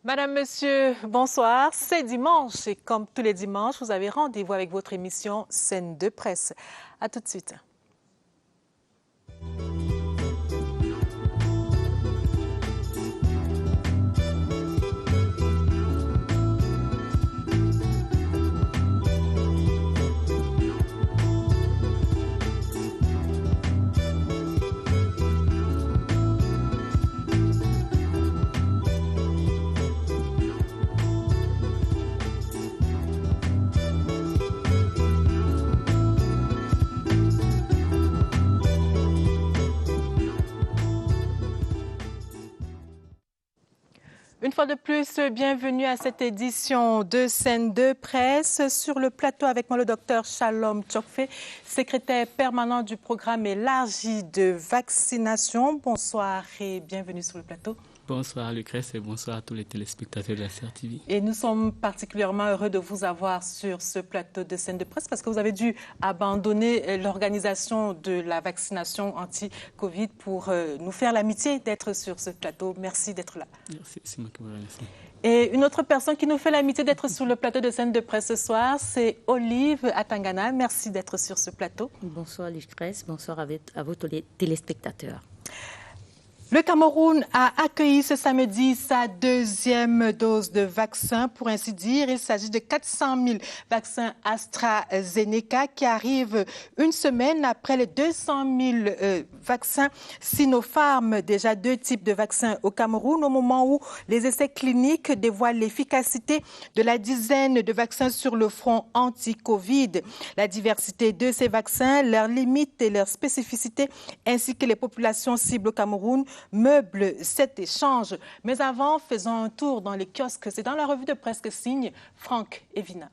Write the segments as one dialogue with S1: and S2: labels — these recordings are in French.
S1: Madame, Monsieur, bonsoir. C'est dimanche et comme tous les dimanches, vous avez rendez-vous avec votre émission Scène de presse. À tout de suite. Une fois de plus, bienvenue à cette édition de Scène de presse. Sur le plateau avec moi, le docteur Shalom Tchokfe, secrétaire permanent du programme élargi de vaccination. Bonsoir et bienvenue sur le plateau.
S2: Bonsoir Lucrèce et bonsoir à tous les téléspectateurs de la CRTV.
S1: Et nous sommes particulièrement heureux de vous avoir sur ce plateau de Scène de presse parce que vous avez dû abandonner l'organisation de la vaccination anti-Covid pour nous faire l'amitié d'être sur ce plateau. Merci d'être là.
S2: Merci, c'est moi qui vous remercie.
S1: Et une autre personne qui nous fait l'amitié d'être sur le plateau de Scène de presse ce soir, c'est Olive Atangana. Merci d'être sur ce plateau.
S3: Bonsoir Lucrèce, bonsoir à vos téléspectateurs.
S1: Le Cameroun a accueilli ce samedi sa deuxième dose de vaccin, pour ainsi dire. Il s'agit de 400 000 vaccins AstraZeneca qui arrivent une semaine après les 200 000 vaccins Sinopharm, déjà deux types de vaccins au Cameroun, au moment où les essais cliniques dévoilent l'efficacité de la dizaine de vaccins sur le front anti-Covid. La diversité de ces vaccins, leurs limites et leurs spécificités, ainsi que les populations cibles au Cameroun, meuble cet échange. Mais avant, faisons un tour dans les kiosques. C'est dans la revue de presse que signe Franck Evina.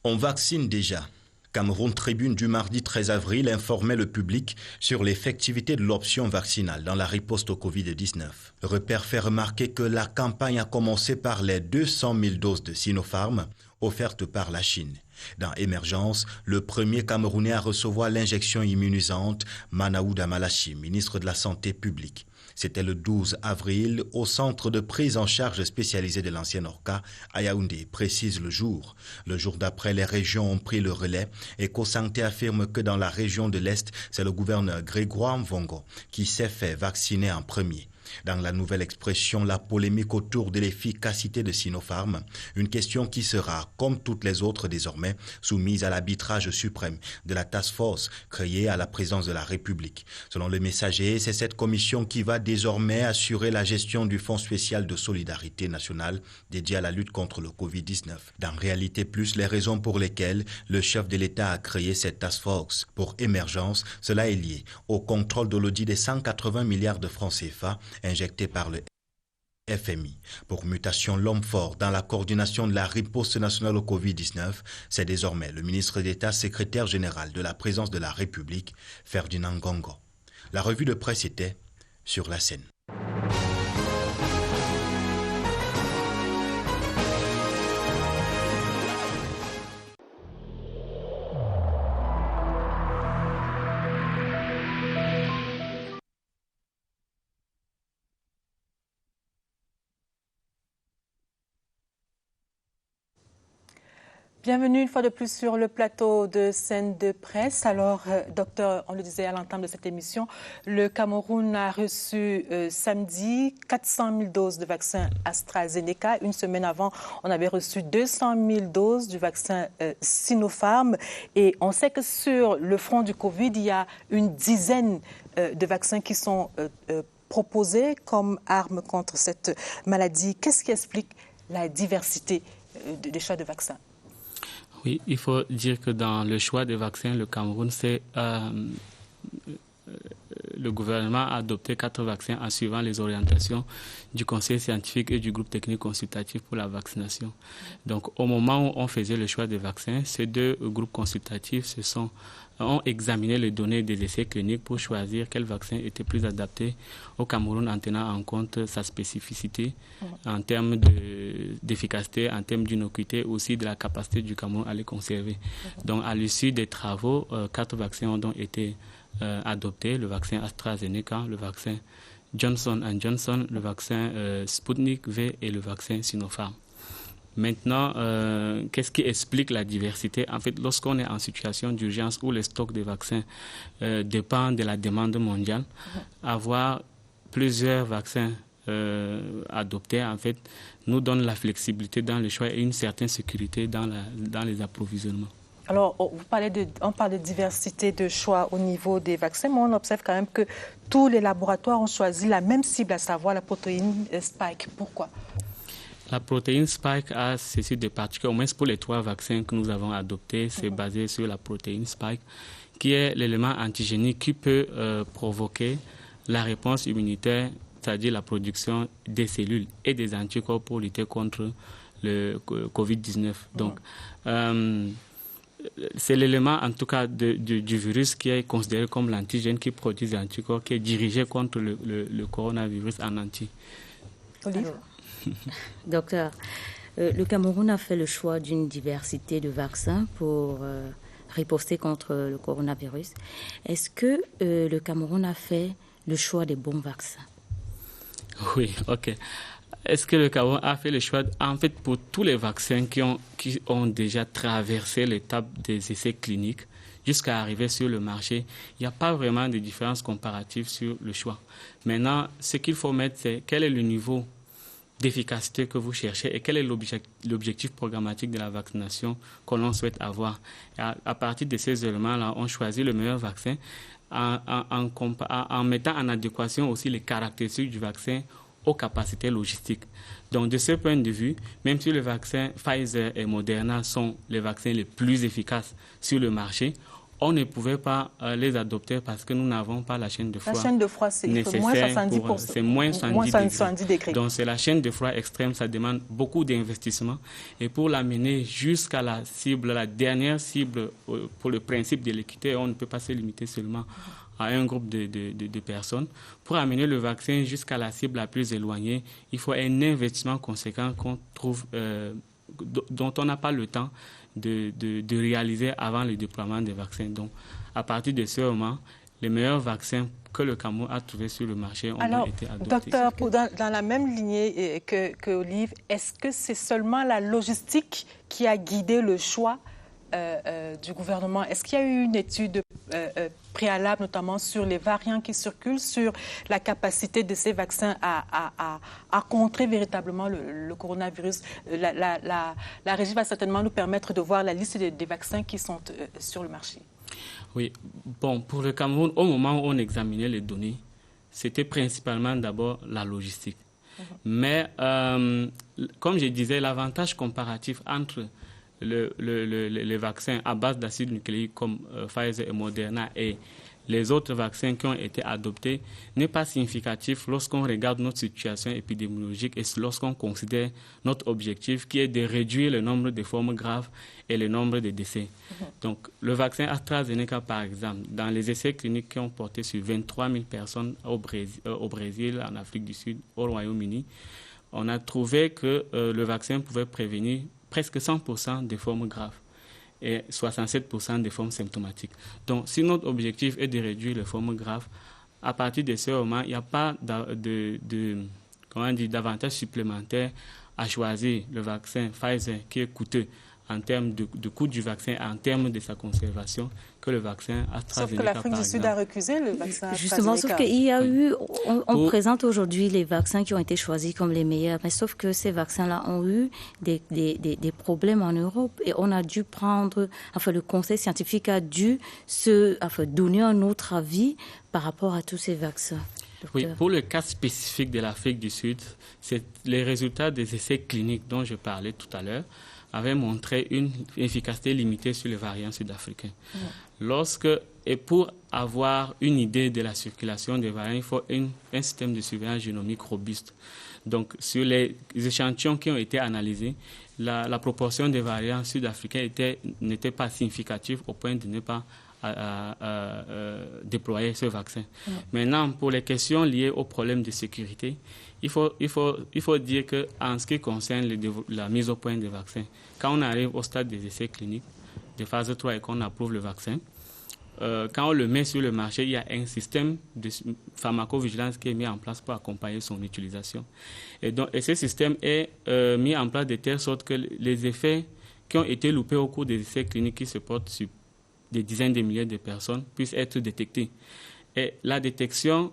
S4: On vaccine déjà. Cameroun Tribune du mardi 13 avril informait le public sur l'effectivité de l'option vaccinale dans la riposte au Covid-19. Repère fait remarquer que la campagne a commencé par les 200 000 doses de Sinopharm offertes par la Chine. Dans Émergence, le premier Camerounais à recevoir l'injection immunisante, Manaouda Malachi, ministre de la Santé publique. C'était le 12 avril au centre de prise en charge spécialisé de l'ancienne Orca à Yaoundé, précise le jour. Le jour d'après, les régions ont pris le relais et CoSanté affirme que dans la région de l'Est, c'est le gouverneur Grégoire Mvongo qui s'est fait vacciner en premier. Dans la nouvelle expression, la polémique autour de l'efficacité de Sinopharm, une question qui sera, comme toutes les autres désormais, soumise à l'arbitrage suprême de la task force créée à la présidence de la République. Selon le messager, c'est cette commission qui va désormais assurer la gestion du Fonds spécial de solidarité nationale dédié à la lutte contre le Covid-19. Dans réalité plus, les raisons pour lesquelles le chef de l'État a créé cette task force pour émergence, cela est lié au contrôle de l'audit des 180 milliards de francs CFA injecté par le FMI. Pour mutation l'homme fort dans la coordination de la riposte nationale au Covid-19, c'est désormais le ministre d'État, secrétaire général de la présidence de la République, Ferdinand Ngongo. La revue de presse était sur la scène.
S1: Bienvenue une fois de plus sur le plateau de Scène de presse. Alors, docteur, on le disait à l'entame de cette émission, le Cameroun a reçu samedi 400 000 doses de vaccin AstraZeneca. Une semaine avant, on avait reçu 200 000 doses du vaccin Sinopharm. Et on sait que sur le front du Covid, il y a une dizaine de vaccins qui sont proposés comme arme contre cette maladie. Qu'est-ce qui explique la diversité des choix de vaccins?
S2: Oui, il faut dire que dans le choix des vaccins, le Cameroun s'est le gouvernement a adopté 4 vaccins en suivant les orientations du conseil scientifique et du groupe technique consultatif pour la vaccination. Donc, au moment où on faisait le choix des vaccins, ces 2 groupes consultatifs ont examiné les données des essais cliniques pour choisir quel vaccin était plus adapté au Cameroun en tenant en compte sa spécificité en termes d'efficacité, en termes d'innocuité, aussi de la capacité du Cameroun à les conserver. Donc, à l'issue des travaux, 4 vaccins ont donc été adoptés, le vaccin AstraZeneca, le vaccin Johnson & Johnson, le vaccin Sputnik V et le vaccin Sinopharm. Maintenant, qu'est-ce qui explique la diversité? En fait, lorsqu'on est en situation d'urgence où le stock de vaccins dépend de la demande mondiale, avoir plusieurs vaccins adoptés, en fait, nous donne la flexibilité dans le choix et une certaine sécurité dans les approvisionnements.
S1: Alors, on parle de diversité de choix au niveau des vaccins, mais on observe quand même que tous les laboratoires ont choisi la même cible, à savoir la protéine Spike. Pourquoi?
S2: La protéine Spike a ceci de particulier, au moins pour les 3 vaccins que nous avons adoptés, c'est basé sur la protéine Spike, qui est l'élément antigénique qui peut provoquer la réponse immunitaire, c'est-à-dire la production des cellules et des anticorps pour lutter contre le COVID-19. Donc, c'est l'élément, en tout cas, du virus qui est considéré comme l'antigène qui produit des anticorps, qui est dirigé contre le coronavirus en entier.
S1: Olive?
S3: Docteur, le Cameroun a fait le choix d'une diversité de vaccins pour riposter contre le coronavirus. Est-ce que le Cameroun a fait le choix des bons vaccins?
S2: Oui, ok. Est-ce que le Cameroun a fait le choix? En fait, pour tous les vaccins qui ont déjà traversé l'étape des essais cliniques jusqu'à arriver sur le marché, il n'y a pas vraiment de différence comparative sur le choix. Maintenant, ce qu'il faut mettre, c'est quel est le niveau d'efficacité que vous cherchez et quel est l'objectif programmatique de la vaccination que l'on souhaite avoir. À partir de ces éléments-là, on choisit le meilleur vaccin en mettant en adéquation aussi les caractéristiques du vaccin aux capacités logistiques. Donc, de ce point de vue, même si les vaccins Pfizer et Moderna sont les vaccins les plus efficaces sur le marché, on ne pouvait pas les adopter parce que nous n'avons pas la chaîne de froid.
S1: La chaîne de froid, c'est moins 70%.
S2: C'est moins 70
S1: degrés.
S2: Donc, c'est la chaîne de froid extrême, ça demande beaucoup d'investissement. Et pour l'amener jusqu'à la cible, la dernière cible, pour le principe de l'équité, on ne peut pas se limiter seulement à un groupe de personnes. Pour amener le vaccin jusqu'à la cible la plus éloignée, il faut un investissement conséquent qu'on trouve, dont on n'a pas le temps de réaliser avant le déploiement des vaccins. Donc, à partir de ce moment, les meilleurs vaccins que le Cameroun a trouvés sur le marché ont été adoptés.
S1: Docteur, dans la même lignée que Olive, est-ce que c'est seulement la logistique qui a guidé le choix du gouvernement? Est-ce qu'il y a eu une étude préalable, notamment sur les variants qui circulent, sur la capacité de ces vaccins à contrer véritablement le coronavirus? La régie va certainement nous permettre de voir la liste des vaccins qui sont sur le marché. Oui,
S2: bon, pour le Cameroun, au moment où on examinait les données, c'était principalement d'abord la logistique. Mais, comme je disais, l'avantage comparatif entre les vaccins à base d'acide nucléique comme Pfizer et Moderna et les autres vaccins qui ont été adoptés n'est pas significatif lorsqu'on regarde notre situation épidémiologique et lorsqu'on considère notre objectif qui est de réduire le nombre de formes graves et le nombre de décès. Donc, le vaccin AstraZeneca, par exemple, dans les essais cliniques qui ont porté sur 23 000 personnes au Brésil, en Afrique du Sud, au Royaume-Uni, on a trouvé que le vaccin pouvait prévenir presque 100% des formes graves et 67% des formes symptomatiques. Donc, si notre objectif est de réduire les formes graves, à partir de ce moment, il n'y a pas d'avantage supplémentaire à choisir le vaccin Pfizer qui est coûteux en termes de coût du vaccin, en termes de sa conservation, que le vaccin AstraZeneca.
S1: Sauf que l'Afrique du Sud a refusé le vaccin AstraZeneca.
S3: Justement, sauf qu'il y a eu, on présente aujourd'hui les vaccins qui ont été choisis comme les meilleurs, mais sauf que ces vaccins-là ont eu des problèmes en Europe et on a dû prendre, le conseil scientifique a dû donner un autre avis par rapport à tous ces vaccins.
S2: Oui, pour le cas spécifique de l'Afrique du Sud, c'est les résultats des essais cliniques dont je parlais tout à l'heure avait montré une efficacité limitée sur les variants sud-africains. Et pour avoir une idée de la circulation des variants, il faut un système de surveillance génomique robuste. Donc, sur les échantillons qui ont été analysés, la proportion des variants sud-africains n'était pas significative au point de ne pas déployer ce vaccin. Maintenant, pour les questions liées aux problèmes de sécurité, il faut dire qu'en ce qui concerne la mise au point des vaccins, quand on arrive au stade des essais cliniques, de phase 3 et qu'on approuve le vaccin, quand on le met sur le marché, il y a un système de pharmacovigilance qui est mis en place pour accompagner son utilisation. Et ce système est mis en place de telle sorte que les effets qui ont été loupés au cours des essais cliniques qui se portent sur des dizaines de milliers de personnes puissent être détectés. Et la détection,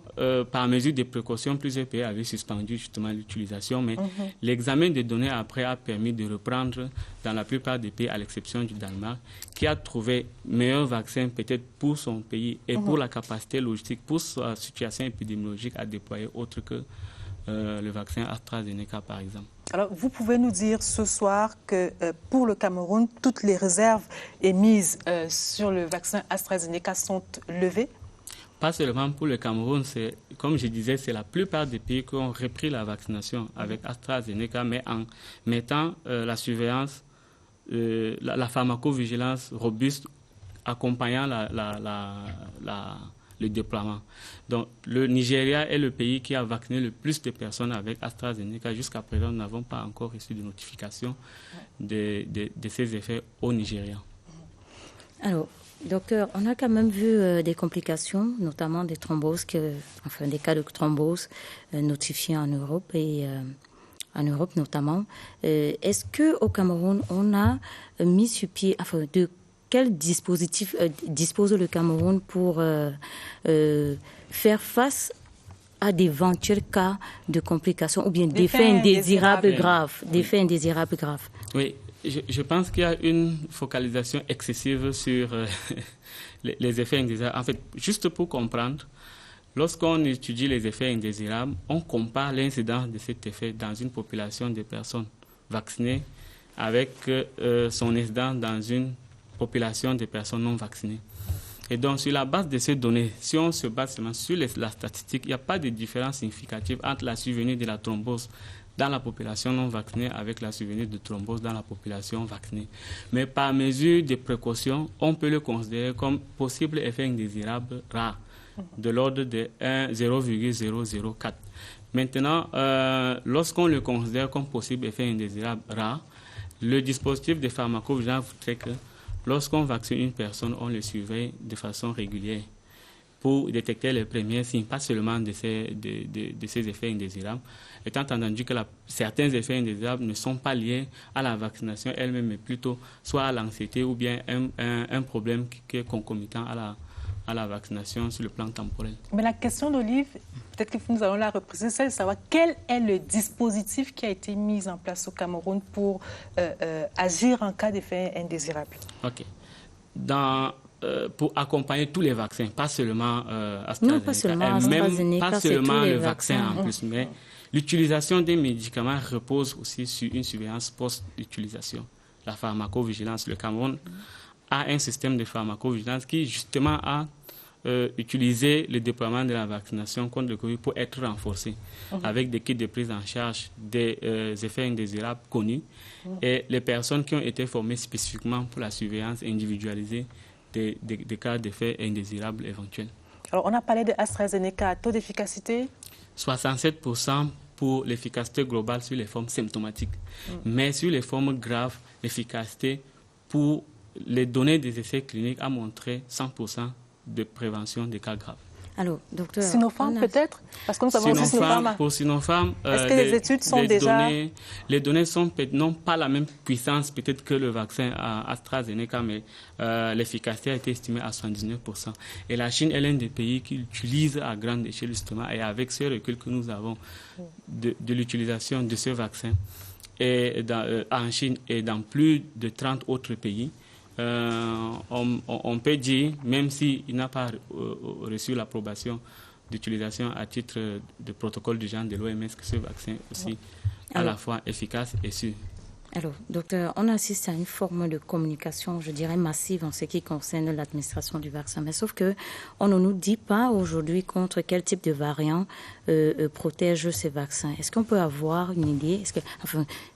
S2: par mesure de précaution, plusieurs pays avaient suspendu justement l'utilisation, mais l'examen des données après a permis de reprendre dans la plupart des pays, à l'exception du Danemark, qui a trouvé meilleur vaccin peut-être pour son pays et pour la capacité logistique, pour sa situation épidémiologique à déployer autre que le vaccin AstraZeneca, par exemple.
S1: Alors, vous pouvez nous dire ce soir que pour le Cameroun, toutes les réserves émises sur le vaccin AstraZeneca sont levées?
S2: Pas seulement pour le Cameroun, comme je disais, c'est la plupart des pays qui ont repris la vaccination avec AstraZeneca, mais en mettant la surveillance, la pharmacovigilance robuste, accompagnant le déploiement. Donc, le Nigeria est le pays qui a vacciné le plus de personnes avec AstraZeneca. Jusqu'à présent, nous n'avons pas encore reçu de notification de ces effets au Nigeria.
S3: Alors, docteur, on a quand même vu des complications, notamment des thromboses, des cas de thrombose notifiés en Europe et en Europe notamment. Est-ce qu'au Cameroun, on a mis sur pied, de quel dispositif dispose le Cameroun pour faire face à d'éventuels cas de complications ou bien d'effets indésirables graves,
S2: Oui. Je pense qu'il y a une focalisation excessive sur les effets indésirables. En fait, juste pour comprendre, lorsqu'on étudie les effets indésirables, on compare l'incidence de cet effet dans une population de personnes vaccinées avec son incidence dans une population de personnes non vaccinées. Et donc, sur la base de ces données, si on se base seulement sur la statistique, il n'y a pas de différence significative entre la survenue de la thrombose dans la population non vaccinée avec la survenue de thrombose dans la population vaccinée. Mais par mesure de précaution, on peut le considérer comme possible effet indésirable rare, de l'ordre de 0,004. Maintenant, lorsqu'on le considère comme possible effet indésirable rare, le dispositif de pharmacovigilance voudrait que lorsqu'on vaccine une personne, on le surveille de façon régulière pour détecter les premiers signes, pas seulement de ces effets indésirables, étant entendu que certains effets indésirables ne sont pas liés à la vaccination elle-même, mais plutôt soit à l'anxiété ou bien un problème qui est concomitant à la vaccination sur le plan temporel.
S1: Mais la question d'Olive, peut-être que nous allons la repréciser, c'est de savoir quel est le dispositif qui a été mis en place au Cameroun pour agir en cas d'effet indésirable.
S2: OK. Pour accompagner tous les vaccins, pas seulement AstraZeneca.
S3: Non, pas seulement AstraZeneca,
S2: pas seulement le vaccin
S3: vaccins.
S2: en plus, mais l'utilisation des médicaments repose aussi sur une surveillance post-utilisation. La pharmacovigilance, le Cameroun a un système de pharmacovigilance qui justement a utilisé le déploiement de la vaccination contre le Covid pour être renforcé avec des kits de prise en charge des effets indésirables connus et les personnes qui ont été formées spécifiquement pour la surveillance individualisée des cas d'effets indésirables éventuels.
S1: Alors, on a parlé de AstraZeneca, taux d'efficacité
S2: 67% pour l'efficacité globale sur les formes symptomatiques. Mais sur les formes graves, l'efficacité pour les données des essais cliniques a montré 100% de prévention des cas graves.
S3: Alors, docteur,
S1: Sinopharm peut-être? Parce que nous savons aussi Sinopharm.
S2: Pour Sinopharm,
S1: est-ce que les études sont déjà...
S2: Les données n'ont pas la même puissance peut-être que le vaccin AstraZeneca, mais l'efficacité a été estimée à 79%. Et la Chine est l'un des pays qui utilise à grande échelle justement, et avec ce recul que nous avons de l'utilisation de ce vaccin et en Chine et dans plus de 30 autres pays, on peut dire, même s'il n'a pas reçu l'approbation d'utilisation à titre de protocole du genre de l'OMS, que ce vaccin est aussi à la fois efficace et sûr.
S3: Alors, docteur, on assiste à une forme de communication, je dirais, massive en ce qui concerne l'administration du vaccin. Mais sauf qu'on ne nous dit pas aujourd'hui contre quel type de variant protège ces vaccins. Est-ce qu'on peut avoir une idée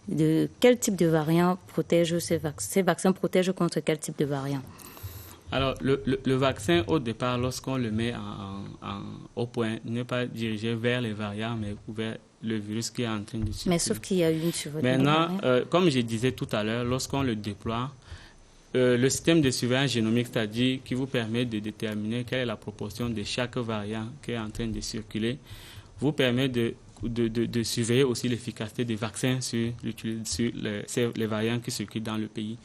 S3: de quel type de variant protège ces vaccins protègent contre quel type de variant?
S2: Alors, le vaccin, au départ, lorsqu'on le met au point, n'est pas dirigé vers les variants, mais vers le virus qui est en train de circuler.
S3: Mais sauf qu'il y a eu une surveillance.
S2: Maintenant, comme je disais tout à l'heure, lorsqu'on le déploie, le système de surveillance génomique, c'est-à-dire qui vous permet de déterminer quelle est la proportion de chaque variant qui est en train de circuler, vous permet de surveiller aussi l'efficacité des vaccins sur les variants qui circulent dans le pays.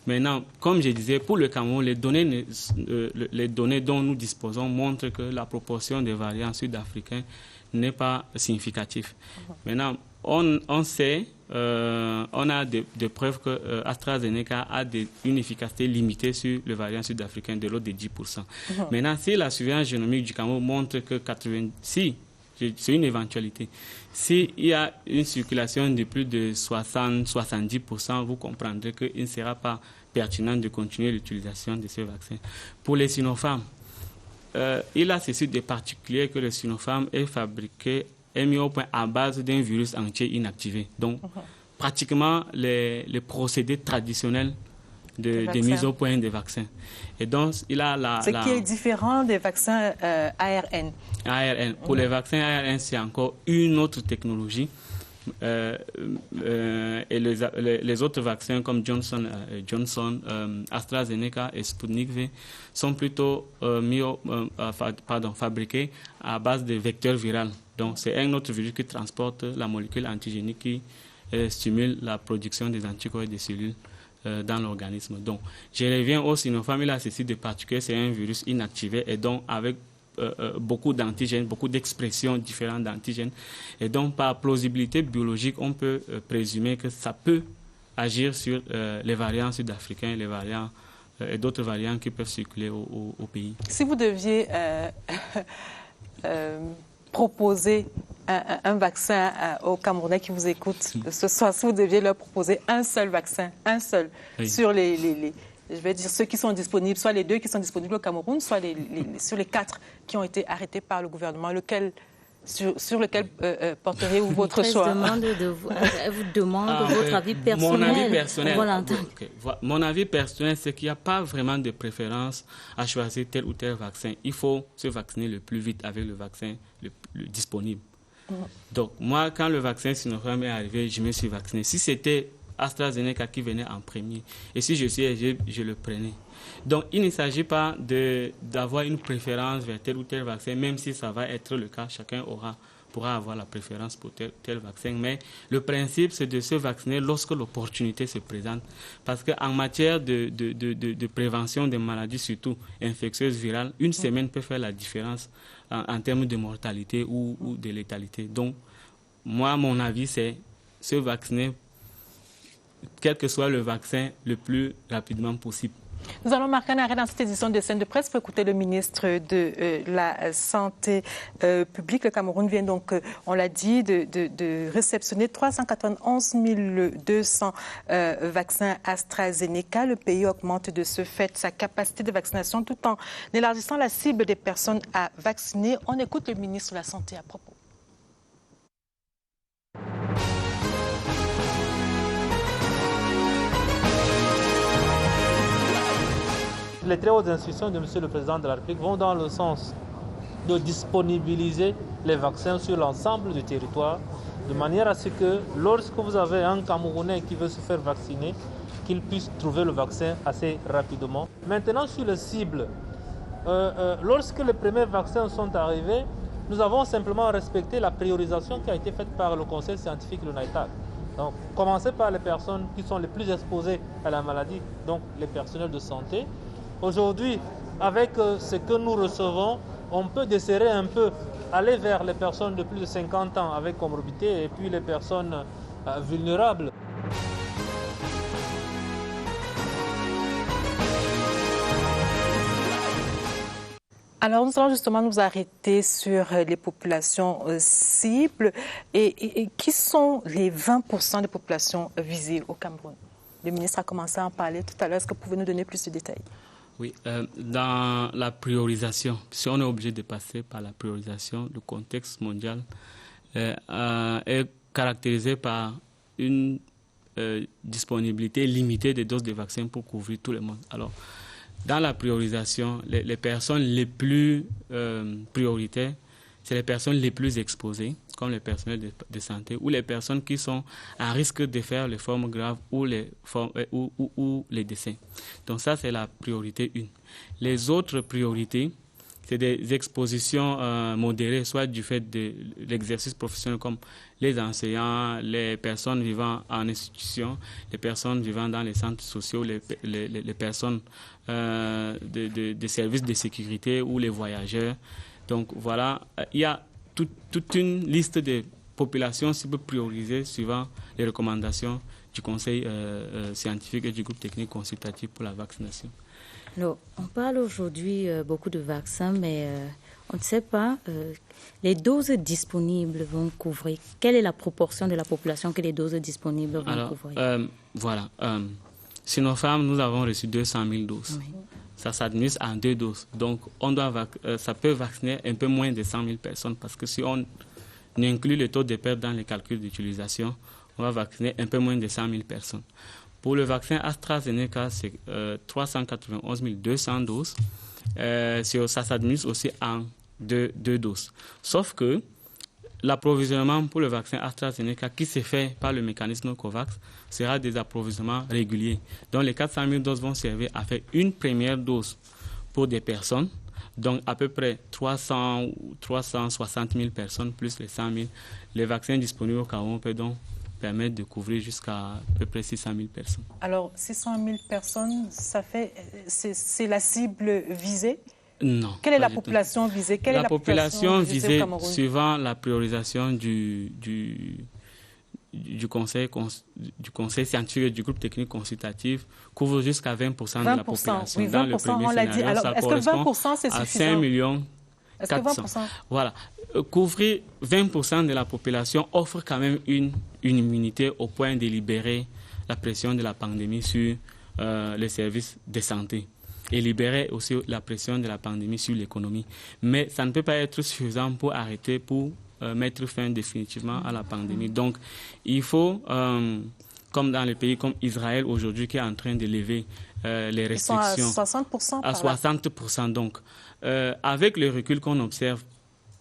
S2: Maintenant, comme je disais, pour le Cameroun, les données dont nous disposons montrent que la proportion des variants sud-africains n'est pas significative. Maintenant, on sait, on a des preuves que AstraZeneca a une efficacité limitée sur le variant sud-africain de l'ordre de 10%. Maintenant, si la surveillance génomique du Cameroun montre que c'est une éventualité. S'il y a une circulation de plus de 60-70%, vous comprendrez qu'il ne sera pas pertinent de continuer l'utilisation de ce vaccin. Pour les Sinopharm, il a ceci de particulier que le Sinopharm est mis au point à base d'un virus entier inactivé. Donc, pratiquement les procédés traditionnels de mise au point des vaccins. Et donc, il a
S1: Ce qui est différent des vaccins ARN.
S2: Pour les vaccins ARN, c'est encore une autre technologie. Et les autres vaccins comme Johnson, AstraZeneca et Sputnik V sont plutôt fabriqués à base de vecteurs viraux. Donc, c'est un autre virus qui transporte la molécule antigénique qui stimule la production des anticorps et des cellules dans l'organisme. Donc, je reviens au Sinopharm, il a ceci de particulier, c'est un virus inactivé et donc avec beaucoup d'antigènes, beaucoup d'expressions différentes d'antigènes. Et donc, par plausibilité biologique, on peut présumer que ça peut agir sur les variants sud-africains, les variants et d'autres variants qui peuvent circuler au pays.
S1: Si vous deviez proposer un vaccin aux Camerounais qui vous écoutent ce soir, si vous deviez leur proposer un seul vaccin, sur je vais dire ceux qui sont disponibles, soit les 2 qui sont disponibles au Cameroun, soit sur les 4 qui ont été arrêtés par le gouvernement, sur lequel porteriez-vous votre choix?
S3: vous demande votre avis personnel.
S2: Mon avis personnel,
S3: voilà.
S2: Mon avis personnel, c'est qu'il n'y a pas vraiment de préférence à choisir tel ou tel vaccin. Il faut se vacciner le plus vite avec le vaccin le disponible. Donc, moi, quand le vaccin Sinopharm est arrivé, je me suis vacciné. Si c'était AstraZeneca qui venait en premier, et si je suis âgé, je le prenais. Donc, il ne s'agit pas d'avoir une préférence vers tel ou tel vaccin, même si ça va être le cas, chacun pourra avoir la préférence pour tel vaccin. Mais le principe, c'est de se vacciner lorsque l'opportunité se présente. Parce qu'en matière de prévention des maladies, surtout infectieuses virales, une semaine peut faire la différence en termes de mortalité ou de létalité. Donc, moi, mon avis, c'est se vacciner, quel que soit le vaccin, le plus rapidement possible.
S1: Nous allons marquer un arrêt dans cette édition de Scène de presse pour écouter le ministre de la Santé publique. Le Cameroun vient donc, on l'a dit, de réceptionner 391 200 vaccins AstraZeneca. Le pays augmente de ce fait sa capacité de vaccination tout en élargissant la cible des personnes à vacciner. On écoute le ministre de la Santé à propos.
S5: Les très hautes instructions de M. le Président de la République vont dans le sens de disponibiliser les vaccins sur l'ensemble du territoire, de manière à ce que lorsque vous avez un Camerounais qui veut se faire vacciner, qu'il puisse trouver le vaccin assez rapidement. Maintenant, sur les cibles, lorsque les premiers vaccins sont arrivés, nous avons simplement respecté la priorisation qui a été faite par le Conseil scientifique, le NITAC. Donc, commencer par les personnes qui sont les plus exposées à la maladie, donc les personnels de santé. Aujourd'hui, avec ce que nous recevons, on peut desserrer un peu, aller vers les personnes de plus de 50 ans avec comorbidité et puis les personnes vulnérables.
S1: Alors, nous allons justement nous arrêter sur les populations cibles. Et qui sont les 20% des populations visées au Cameroun? Le ministre a commencé à en parler tout à l'heure. Est-ce que vous pouvez nous donner plus de détails?
S2: Oui, dans la priorisation, si on est obligé de passer par la priorisation, le contexte mondial est caractérisé par une disponibilité limitée des doses de vaccins pour couvrir tout le monde. Alors, dans la priorisation, les personnes les plus prioritaires, c'est les personnes les plus exposées, comme les personnels de santé, ou les personnes qui sont à risque de faire les formes graves ou les décès. Donc ça, c'est la priorité 1. Les autres priorités, c'est des expositions modérées, soit du fait de l'exercice professionnel comme les enseignants, les personnes vivant en institution, les personnes vivant dans les centres sociaux, les personnes des services de sécurité ou les voyageurs. Donc voilà, il y a toute une liste de populations cibles priorisées suivant les recommandations du Conseil scientifique et du groupe technique consultatif pour la vaccination.
S3: Alors, on parle aujourd'hui beaucoup de vaccins, mais on ne sait pas les doses disponibles vont couvrir. Quelle est la proportion de la population que les doses disponibles vont couvrir?
S2: Voilà. Sinopharm, nous avons reçu 200 000 doses. Oui. Ça s'administre en 2 doses. Donc, ça peut vacciner un peu moins de 100 000 personnes parce que si on inclut le taux de perte dans les calculs d'utilisation, on va vacciner un peu moins de 100 000 personnes. Pour le vaccin AstraZeneca, c'est 391 200 doses. Ça s'administre aussi en 2 doses. Sauf que l'approvisionnement pour le vaccin AstraZeneca qui se fait par le mécanisme COVAX sera des approvisionnements réguliers. Donc les 400 000 doses vont servir à faire une première dose pour des personnes, donc à peu près 300 ou 360 000 personnes plus les 100 000. Les vaccins disponibles au Cameroun peuvent donc permettre de couvrir jusqu'à peu près 600 000 personnes.
S1: Alors 600 000 personnes, c'est la cible visée?
S2: Non.
S1: Quelle est la population visée?
S2: La population visée, suivant la priorisation du conseil scientifique et du groupe technique consultatif, couvre jusqu'à 20% de la population.
S1: Oui, 20%,
S2: dans le premier
S1: on l'a dit. Alors, est-ce que 20% c'est suffisant?
S2: À 5 millions.
S1: Est-ce que 20%?
S2: Voilà. Couvrir 20% de la population offre quand même une immunité au point de libérer la pression de la pandémie sur les services de santé et libérer aussi la pression de la pandémie sur l'économie. Mais ça ne peut pas être suffisant pour arrêter, pour mettre fin définitivement à la pandémie. Donc, il faut, comme dans les pays comme Israël aujourd'hui, qui est en train de lever les restrictions.
S1: Ils sont à 60%.
S2: À 60%. Donc, avec le recul qu'on observe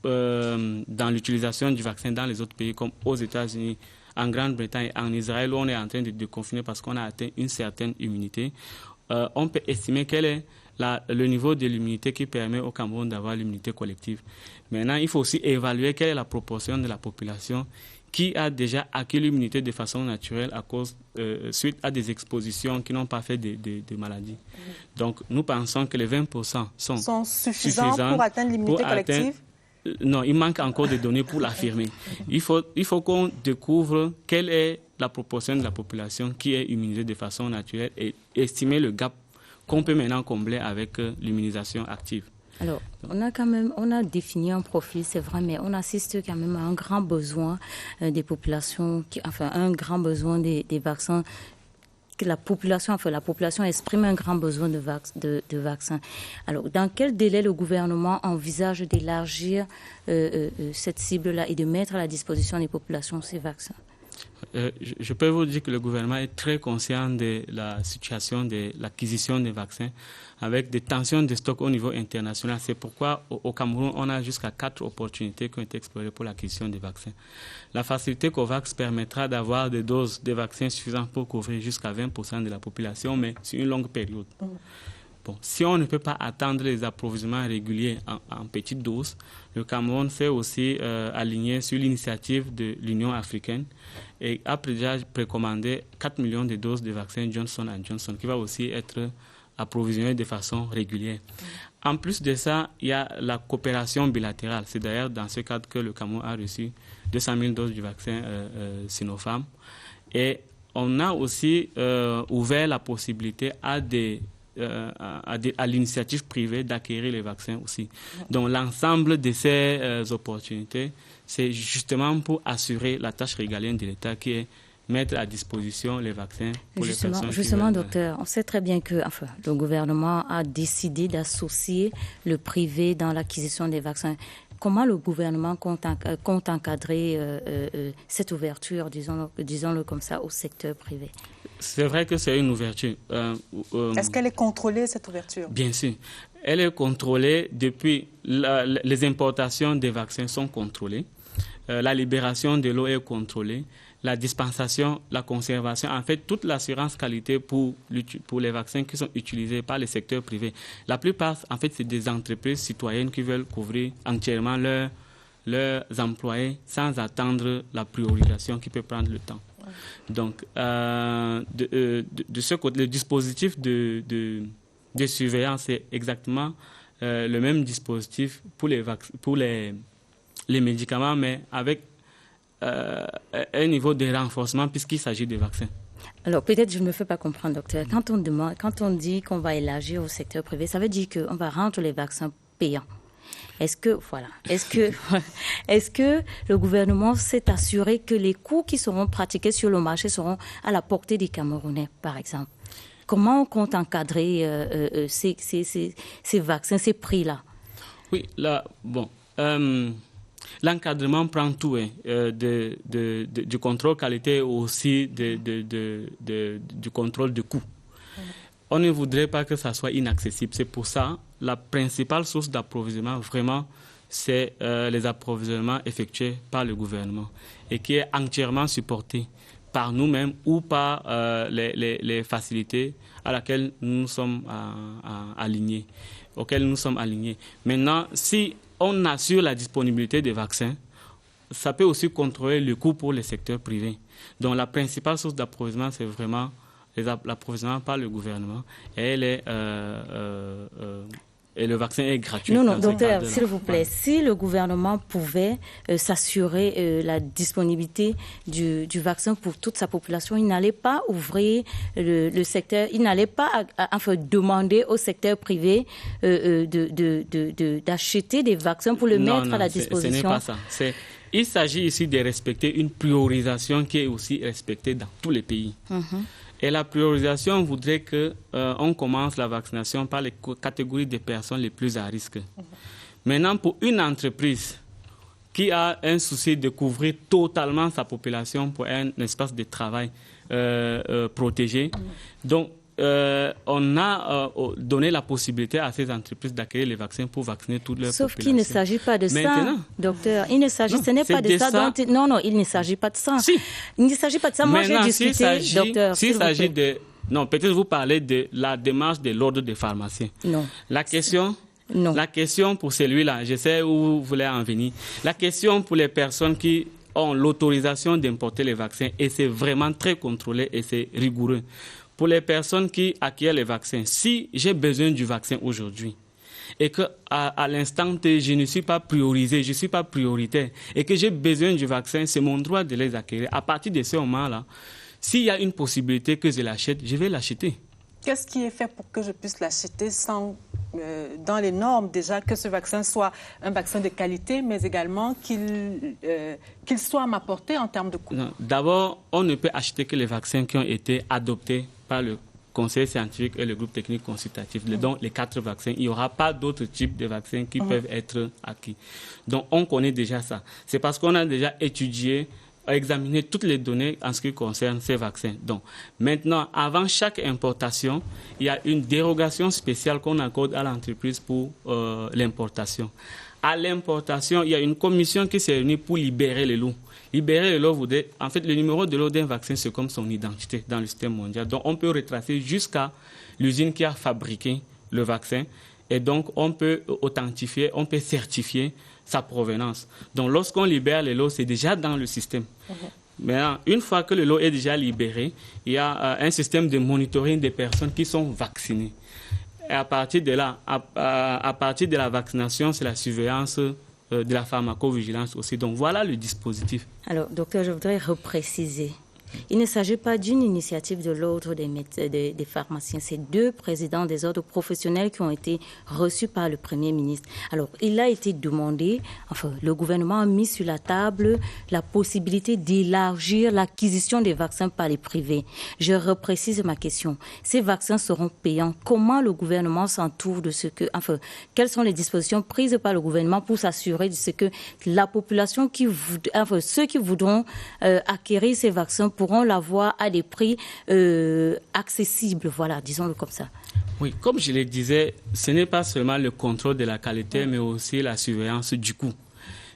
S2: dans l'utilisation du vaccin dans les autres pays, comme aux États-Unis, en Grande-Bretagne, en Israël, où on est en train de déconfiner parce qu'on a atteint une certaine immunité, on peut estimer quel est le niveau de l'immunité qui permet au Cameroun d'avoir l'immunité collective. Maintenant, il faut aussi évaluer quelle est la proportion de la population qui a déjà acquis l'immunité de façon naturelle suite à des expositions qui n'ont pas fait de maladies. Donc, nous pensons que les 20% sont
S1: suffisants pour atteindre l'immunité collective?
S2: Non, il manque encore de données pour l'affirmer. Il faut qu'on découvre quelle est la proportion de la population qui est immunisée de façon naturelle et estimer le gap qu'on peut maintenant combler avec l'immunisation active.
S3: Alors, on a défini un profil, c'est vrai, mais on assiste quand même à un grand besoin des populations, un grand besoin des vaccins. La population exprime un grand besoin de vaccins. Alors, dans quel délai le gouvernement envisage d'élargir cette cible-là et de mettre à la disposition des populations ces vaccins?
S2: Je peux vous dire que le gouvernement est très conscient de la situation de l'acquisition des vaccins avec des tensions de stock au niveau international. C'est pourquoi au Cameroun, on a jusqu'à 4 opportunités qui ont été explorées pour l'acquisition des vaccins. La facilité COVAX permettra d'avoir des doses de vaccins suffisantes pour couvrir jusqu'à 20% de la population, mais sur une longue période. Bon, si on ne peut pas attendre les approvisionnements réguliers en petites doses, le Cameroun s'est aussi aligné sur l'initiative de l'Union africaine et a déjà précommandé 4 millions de doses de vaccins Johnson & Johnson qui va aussi être approvisionné de façon régulière. En plus de ça, il y a la coopération bilatérale. C'est d'ailleurs dans ce cadre que le Cameroun a reçu 200 000 doses du vaccin Sinopharm. Et on a aussi ouvert la possibilité à des à l'initiative privée d'acquérir les vaccins aussi. Donc l'ensemble de ces opportunités, c'est justement pour assurer la tâche régalienne de l'État qui est mettre à disposition les vaccins pour les personnes.
S3: Justement, docteur, on sait très bien que le gouvernement a décidé d'associer le privé dans l'acquisition des vaccins. Comment le gouvernement compte encadrer cette ouverture, disons-le comme ça, au secteur privé?
S2: C'est vrai que c'est une ouverture.
S1: Est-ce qu'elle est contrôlée, cette ouverture?
S2: Bien sûr. Elle est contrôlée depuis... les importations des vaccins sont contrôlées. La libération de l'eau est contrôlée. La dispensation, la conservation, en fait, toute l'assurance qualité pour les vaccins qui sont utilisés par le secteur privé. La plupart, en fait, c'est des entreprises citoyennes qui veulent couvrir entièrement leurs employés sans attendre la priorisation qui peut prendre le temps. Donc, de ce côté, le dispositif de surveillance est exactement le même dispositif pour les médicaments, mais avec un niveau de renforcement puisqu'il s'agit de vaccins.
S3: Alors, peut-être je ne me fais pas comprendre, docteur. Quand on dit qu'on va élargir au secteur privé, ça veut dire qu'on va rendre les vaccins payants. Est-ce que le gouvernement s'est assuré que les coûts qui seront pratiqués sur le marché seront à la portée des Camerounais, par exemple? Comment on compte encadrer ces vaccins, ces prix-là?
S2: Oui, là, bon... l'encadrement prend tout, du contrôle qualité aussi du contrôle de coût. On ne voudrait pas que ça soit inaccessible. C'est pour ça la principale source d'approvisionnement, vraiment, c'est les approvisionnements effectués par le gouvernement et qui est entièrement supporté par nous-mêmes ou par les facilités à laquelle nous sommes alignés, auxquelles nous sommes alignés. Maintenant, si on assure la disponibilité des vaccins, ça peut aussi contrôler le coût pour le secteur privé. Donc la principale source d'approvisionnement, c'est vraiment l'approvisionnement par le gouvernement. Et le vaccin est gratuit.
S3: Non, docteur, s'il vous plaît, si le gouvernement pouvait s'assurer la disponibilité du vaccin pour toute sa population, il n'allait pas ouvrir le secteur, il n'allait pas demander au secteur privé d'acheter des vaccins pour le mettre à la disposition.
S2: Ce n'est pas ça. Il s'agit ici de respecter une priorisation qui est aussi respectée dans tous les pays. Et la priorisation voudrait qu'on commence la vaccination par les catégories de personnes les plus à risque. Maintenant, pour une entreprise qui a un souci de couvrir totalement sa population pour un espace de travail protégé, donc on a donné la possibilité à ces entreprises d'acquérir les vaccins pour vacciner toute leur population.
S3: Sauf qu'il ne s'agit pas de ça, docteur. Il ne s'agit, ce n'est pas de ça dont... Non, il ne s'agit pas de ça.
S2: Si.
S3: Il ne s'agit pas de ça. Moi, j'ai discuté, docteur.
S2: S'il s'agit de... Non, peut-être vous parlez de la démarche de l'ordre des pharmaciens.
S3: Non.
S2: La question...
S3: Non.
S2: La question pour celui-là, je sais où vous voulez en venir. La question pour les personnes qui ont l'autorisation d'importer les vaccins, et c'est vraiment très contrôlé et c'est rigoureux. Pour les personnes qui acquièrent les vaccins, si j'ai besoin du vaccin aujourd'hui et qu'à l'instant T, je ne suis pas priorisé, je ne suis pas prioritaire et que j'ai besoin du vaccin, c'est mon droit de les acquérir. À partir de ce moment-là, s'il y a une possibilité que je l'achète, je vais l'acheter.
S1: Qu'est-ce qui est fait pour que je puisse l'acheter sans, dans les normes déjà, que ce vaccin soit un vaccin de qualité, mais également qu'il soit à ma portée en termes de coût?
S2: D'abord, on ne peut acheter que les vaccins qui ont été adoptés par le Conseil scientifique et le groupe technique consultatif. Donc, les 4 vaccins, il n'y aura pas d'autres types de vaccins qui peuvent être acquis. Donc, on connaît déjà ça. C'est parce qu'on a déjà étudié, examiner toutes les données en ce qui concerne ces vaccins. Donc, maintenant, avant chaque importation, il y a une dérogation spéciale qu'on accorde à l'entreprise pour l'importation. À l'importation, il y a une commission qui s'est réunie pour libérer les lots. Libérer le lot voudrait... En fait, le numéro de lot d'un vaccin, c'est comme son identité dans le système mondial. Donc, on peut retracer jusqu'à l'usine qui a fabriqué le vaccin. Et donc, on peut authentifier, on peut certifier sa provenance. Donc, lorsqu'on libère les lots, c'est déjà dans le système. Maintenant, une fois que le lot est déjà libéré, il y a un système de monitoring des personnes qui sont vaccinées. Et à partir de là, à partir de la vaccination, c'est la surveillance de la pharmacovigilance aussi. Donc, voilà le dispositif.
S3: Alors, docteur, je voudrais repréciser. Il ne s'agit pas d'une initiative de l'ordre des pharmaciens. C'est 2 présidents des ordres professionnels qui ont été reçus par le Premier ministre. Alors, il a été demandé, le gouvernement a mis sur la table la possibilité d'élargir l'acquisition des vaccins par les privés. Je reprécise ma question. Ces vaccins seront payants. Comment le gouvernement s'entoure de ce que... quelles sont les dispositions prises par le gouvernement pour s'assurer de ce que la population, ceux qui voudront acquérir ces vaccins pourront l'avoir à des prix accessibles, voilà, disons-le comme ça.
S2: Oui, comme je le disais, ce n'est pas seulement le contrôle de la qualité, mais aussi la surveillance du coût.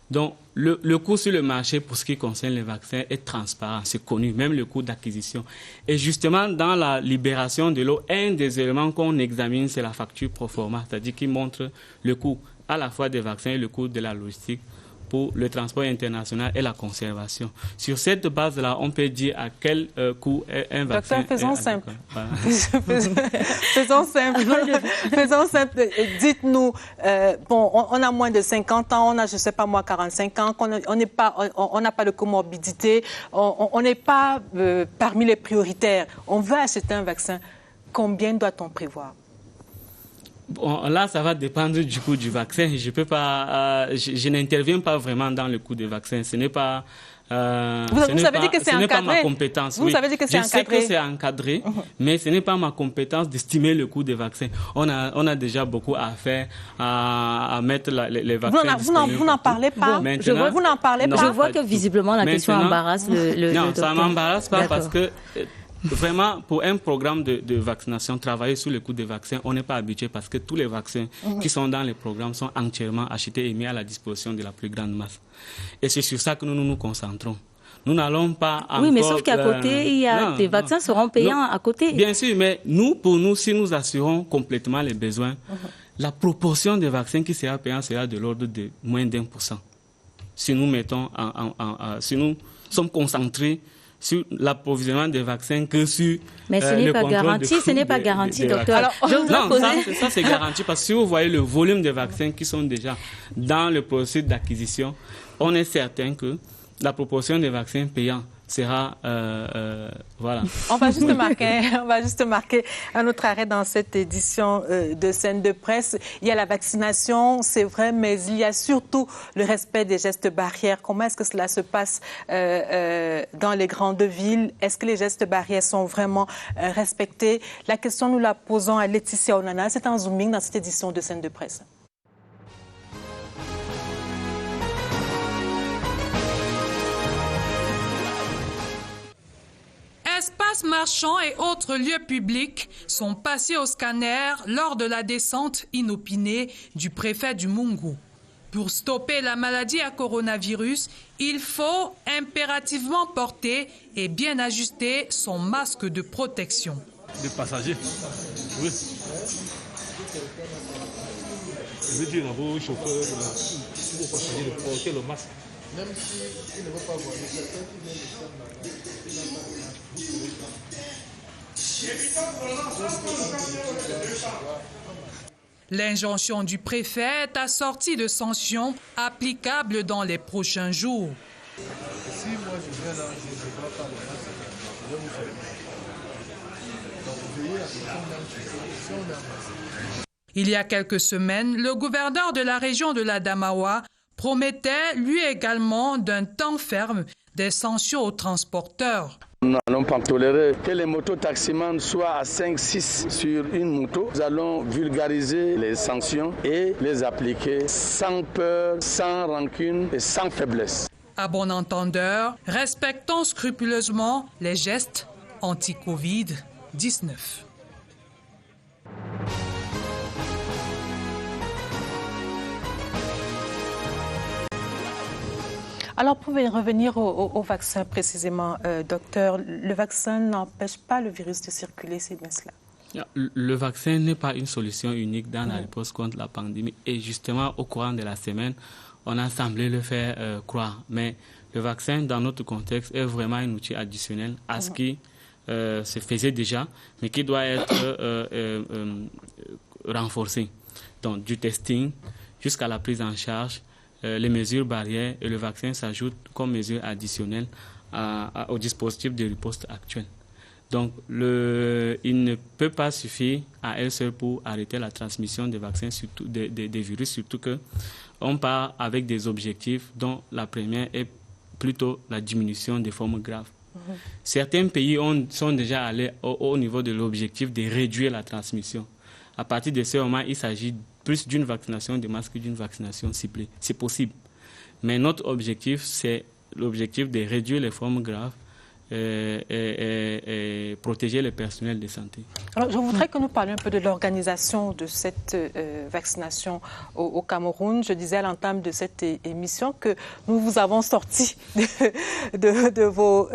S2: Donc, le coût sur le marché pour ce qui concerne les vaccins est transparent, c'est connu, même le coût d'acquisition. Et justement, dans la libération de l'eau, un des éléments qu'on examine, c'est la facture pro forma, c'est-à-dire qui montre le coût à la fois des vaccins et le coût de la logistique pour le transport international et la conservation. Sur cette base-là, on peut dire à quel coût un vaccin...
S1: Docteur, faisons simple. Voilà. Faisons simple. Dites-nous, on a moins de 50 ans, on a, je ne sais pas moi, 45 ans, on n'a pas de comorbidité, on n'est pas parmi les prioritaires. On veut acheter un vaccin. Combien doit-on prévoir?
S2: Bon, là, ça va dépendre du coût du vaccin. Je peux pas, je n'interviens pas vraiment dans le coût des vaccins. Ce n'est pas.
S1: Vous avez dit que c'est encadré. Ce n'est pas ma compétence.
S2: Vous
S1: avez dit que c'est encadré.
S2: Je sais que c'est encadré, mais ce n'est pas ma compétence d'estimer le coût des vaccins. On a déjà beaucoup à faire, à mettre les vaccins.
S1: Vous n'en parlez pas. Vous n'en parlez pas.
S3: Je vois que visiblement la question embarrasse le
S2: Non,
S3: docteur.
S2: ça m'embarrasse pas parce que. Vraiment, pour un programme de vaccination, travailler sur le coût des vaccins, on n'est pas habitué parce que tous les vaccins qui sont dans les programmes sont entièrement achetés et mis à la disposition de la plus grande masse. Et c'est sur ça que nous nous concentrons. Nous n'allons pas encore...
S3: Oui, mais sauf qu'à côté, il y a des vaccins seront payants à côté.
S2: Bien sûr, mais pour nous, si nous assurons complètement les besoins, la proportion des vaccins qui sera payant sera de l'ordre de moins d'1%. Si nous mettons si nous sommes concentrés sur l'approvisionnement des vaccins que sur
S3: mais ce n'est pas garanti, ce n'est pas garanti, docteur. Alors,
S2: ça c'est garanti parce que si vous voyez le volume des vaccins qui sont déjà dans le processus d'acquisition, on est certain que la proportion des vaccins payants sera voilà.
S1: On va juste marquer un autre arrêt dans cette édition de Scène de presse. Il y a la vaccination, c'est vrai, mais il y a surtout le respect des gestes barrières. Comment est-ce que cela se passe dans les grandes villes? Est-ce que les gestes barrières sont vraiment respectés? La question, nous la posons à Laetitia Onana. C'est en zooming dans cette édition de Scène de presse.
S6: Espaces marchands et autres lieux publics sont passés au scanner lors de la descente inopinée du préfet du Mungu. Pour stopper la maladie à coronavirus, il faut impérativement porter et bien ajuster son masque de protection.
S7: Des passagers, oui. Je veux dire à vos chauffeurs, vos passagers de porter le masque. Même s'ils ne vont pas voir les certains qui viennent de faire
S6: L'injonction du préfet est assortie de sanctions applicables dans les prochains jours.
S7: Si moi je viens là, je ne vois pas le masque, je vais vous faire. Donc veillez à ce qu'on a un masque.
S6: Il y a quelques semaines, le gouverneur de la région de l'Adamawa promettait lui également d'un temps ferme des sanctions aux transporteurs.
S8: Nous n'allons pas tolérer que les mototaximans soient à 5-6 sur une moto. Nous allons vulgariser les sanctions et les appliquer sans peur, sans rancune et sans faiblesse.
S6: À bon entendeur, respectons scrupuleusement les gestes anti-Covid-19.
S1: Alors, pour revenir au vaccin précisément, docteur, le vaccin n'empêche pas le virus de circuler, c'est bien cela?
S2: Le vaccin n'est pas une solution unique dans la réponse contre la pandémie. Et justement, au courant de la semaine, on a semblé le faire croire. Mais le vaccin, dans notre contexte, est vraiment un outil additionnel à ce qui se faisait déjà, mais qui doit être renforcé. Donc, du testing jusqu'à la prise en charge, les mesures barrières et le vaccin s'ajoutent comme mesure additionnelle au dispositif de riposte actuel. Donc, il ne peut pas suffire à elle seule pour arrêter la transmission des vaccins, surtout des virus, surtout qu'on part avec des objectifs dont la première est plutôt la diminution des formes graves. Certains pays sont déjà allés au niveau de l'objectif de réduire la transmission. À partir de ce moment, il s'agit plus d'une vaccination de masse que d'une vaccination ciblée. C'est possible. Mais notre objectif, c'est l'objectif de réduire les formes graves et protéger le personnel de santé.
S1: Alors, je voudrais que nous parlions un peu de l'organisation de cette vaccination au Cameroun. Je disais à l'entame de cette émission que nous vous avons sorti de vos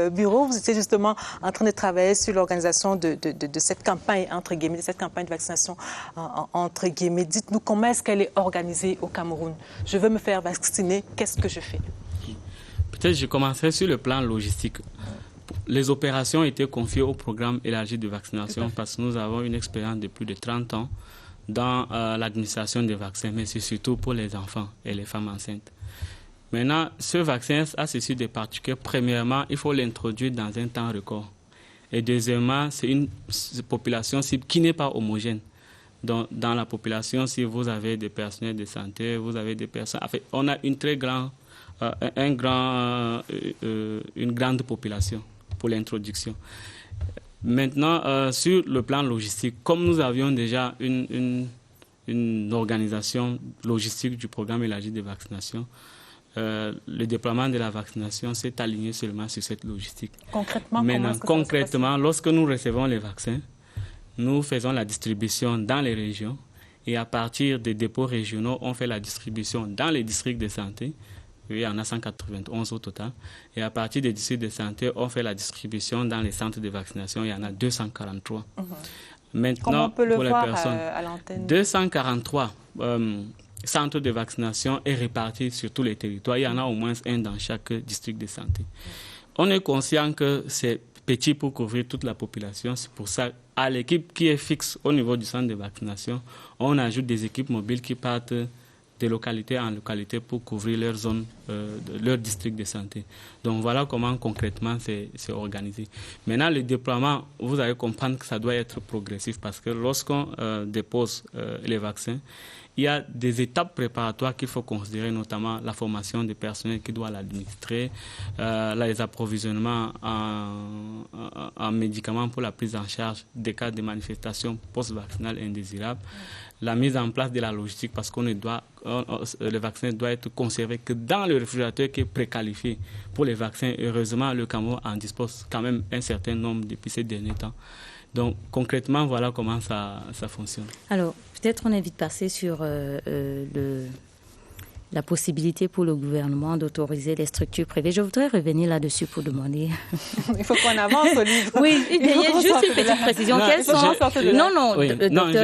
S1: bureaux. Vous étiez justement en train de travailler sur l'organisation de cette campagne, entre guillemets, de cette campagne de vaccination, entre guillemets. Dites-nous comment est-ce qu'elle est organisée au Cameroun. Je veux me faire vacciner, qu'est-ce que je fais?
S2: Peut-être je commencerai sur le plan logistique. Les opérations étaient confiées au programme élargi de vaccination parce que nous avons une expérience de plus de 30 ans dans l'administration des vaccins, mais c'est surtout pour les enfants et les femmes enceintes. Maintenant, ce vaccin a ceci de particulier. Premièrement, il faut l'introduire dans un temps record. Et deuxièmement, c'est une population cible qui n'est pas homogène. Dans la population, si vous avez des personnels de santé, vous avez des personnes... En fait, on a une très grande... une grande population pour l'introduction. Maintenant, sur le plan logistique, comme nous avions déjà une organisation logistique du programme élargi de vaccination, le déploiement de la vaccination s'est aligné seulement sur cette logistique.
S1: Concrètement,
S2: lorsque nous recevons les vaccins, nous faisons la distribution dans les régions et à partir des dépôts régionaux, on fait la distribution dans les districts de santé. Il y en a 191 au total. Et à partir des districts de santé, on fait la distribution dans les centres de vaccination. Il y en a 243. Maintenant,
S1: comment on peut le
S2: pour
S1: voir
S2: les personnes,
S1: à l'antenne?
S2: 243 centres de vaccination est répartis sur tous les territoires. Il y en a au moins un dans chaque district de santé. On est conscient que c'est petit pour couvrir toute la population. C'est pour ça, à l'équipe qui est fixe au niveau du centre de vaccination, on ajoute des équipes mobiles qui partent de localité en localité pour couvrir leur zone, leur district de santé. Donc voilà comment concrètement c'est organisé. Maintenant, le déploiement, vous allez comprendre que ça doit être progressif parce que lorsqu'on dépose les vaccins, il y a des étapes préparatoires qu'il faut considérer, notamment la formation des personnels qui doivent l'administrer, les approvisionnements en médicaments pour la prise en charge des cas de manifestations post-vaccinales indésirables, la mise en place de la logistique parce le vaccin doit être conservé que dans le réfrigérateur qui est préqualifié pour les vaccins. Heureusement, le Cameroun en dispose quand même un certain nombre depuis ces derniers temps. Donc, concrètement, voilà comment ça fonctionne.
S3: Alors, peut-être on évite de passer sur la possibilité pour le gouvernement d'autoriser les structures privées. Je voudrais revenir là-dessus pour demander...
S1: Il faut qu'on avance, Olivier.
S3: Oui, il y a juste une petite précision.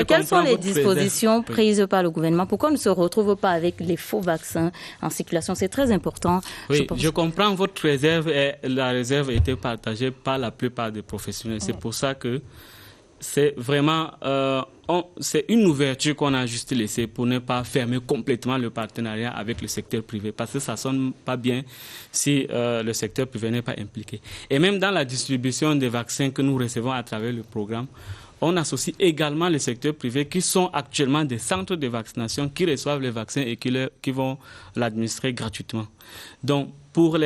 S3: Quelles sont les dispositions prises par le gouvernement? Pourquoi on ne se retrouve pas avec les faux vaccins en circulation? C'est très important.
S2: Oui, je comprends votre réserve et la réserve a été partagée par la plupart des professionnels. C'est pour ça que c'est vraiment... c'est une ouverture qu'on a juste laissée pour ne pas fermer complètement le partenariat avec le secteur privé parce que ça ne sonne pas bien si le secteur privé n'est pas impliqué. Et même dans la distribution des vaccins que nous recevons à travers le programme, on associe également le secteur privé qui sont actuellement des centres de vaccination qui reçoivent les vaccins et qui vont l'administrer gratuitement. Donc, pour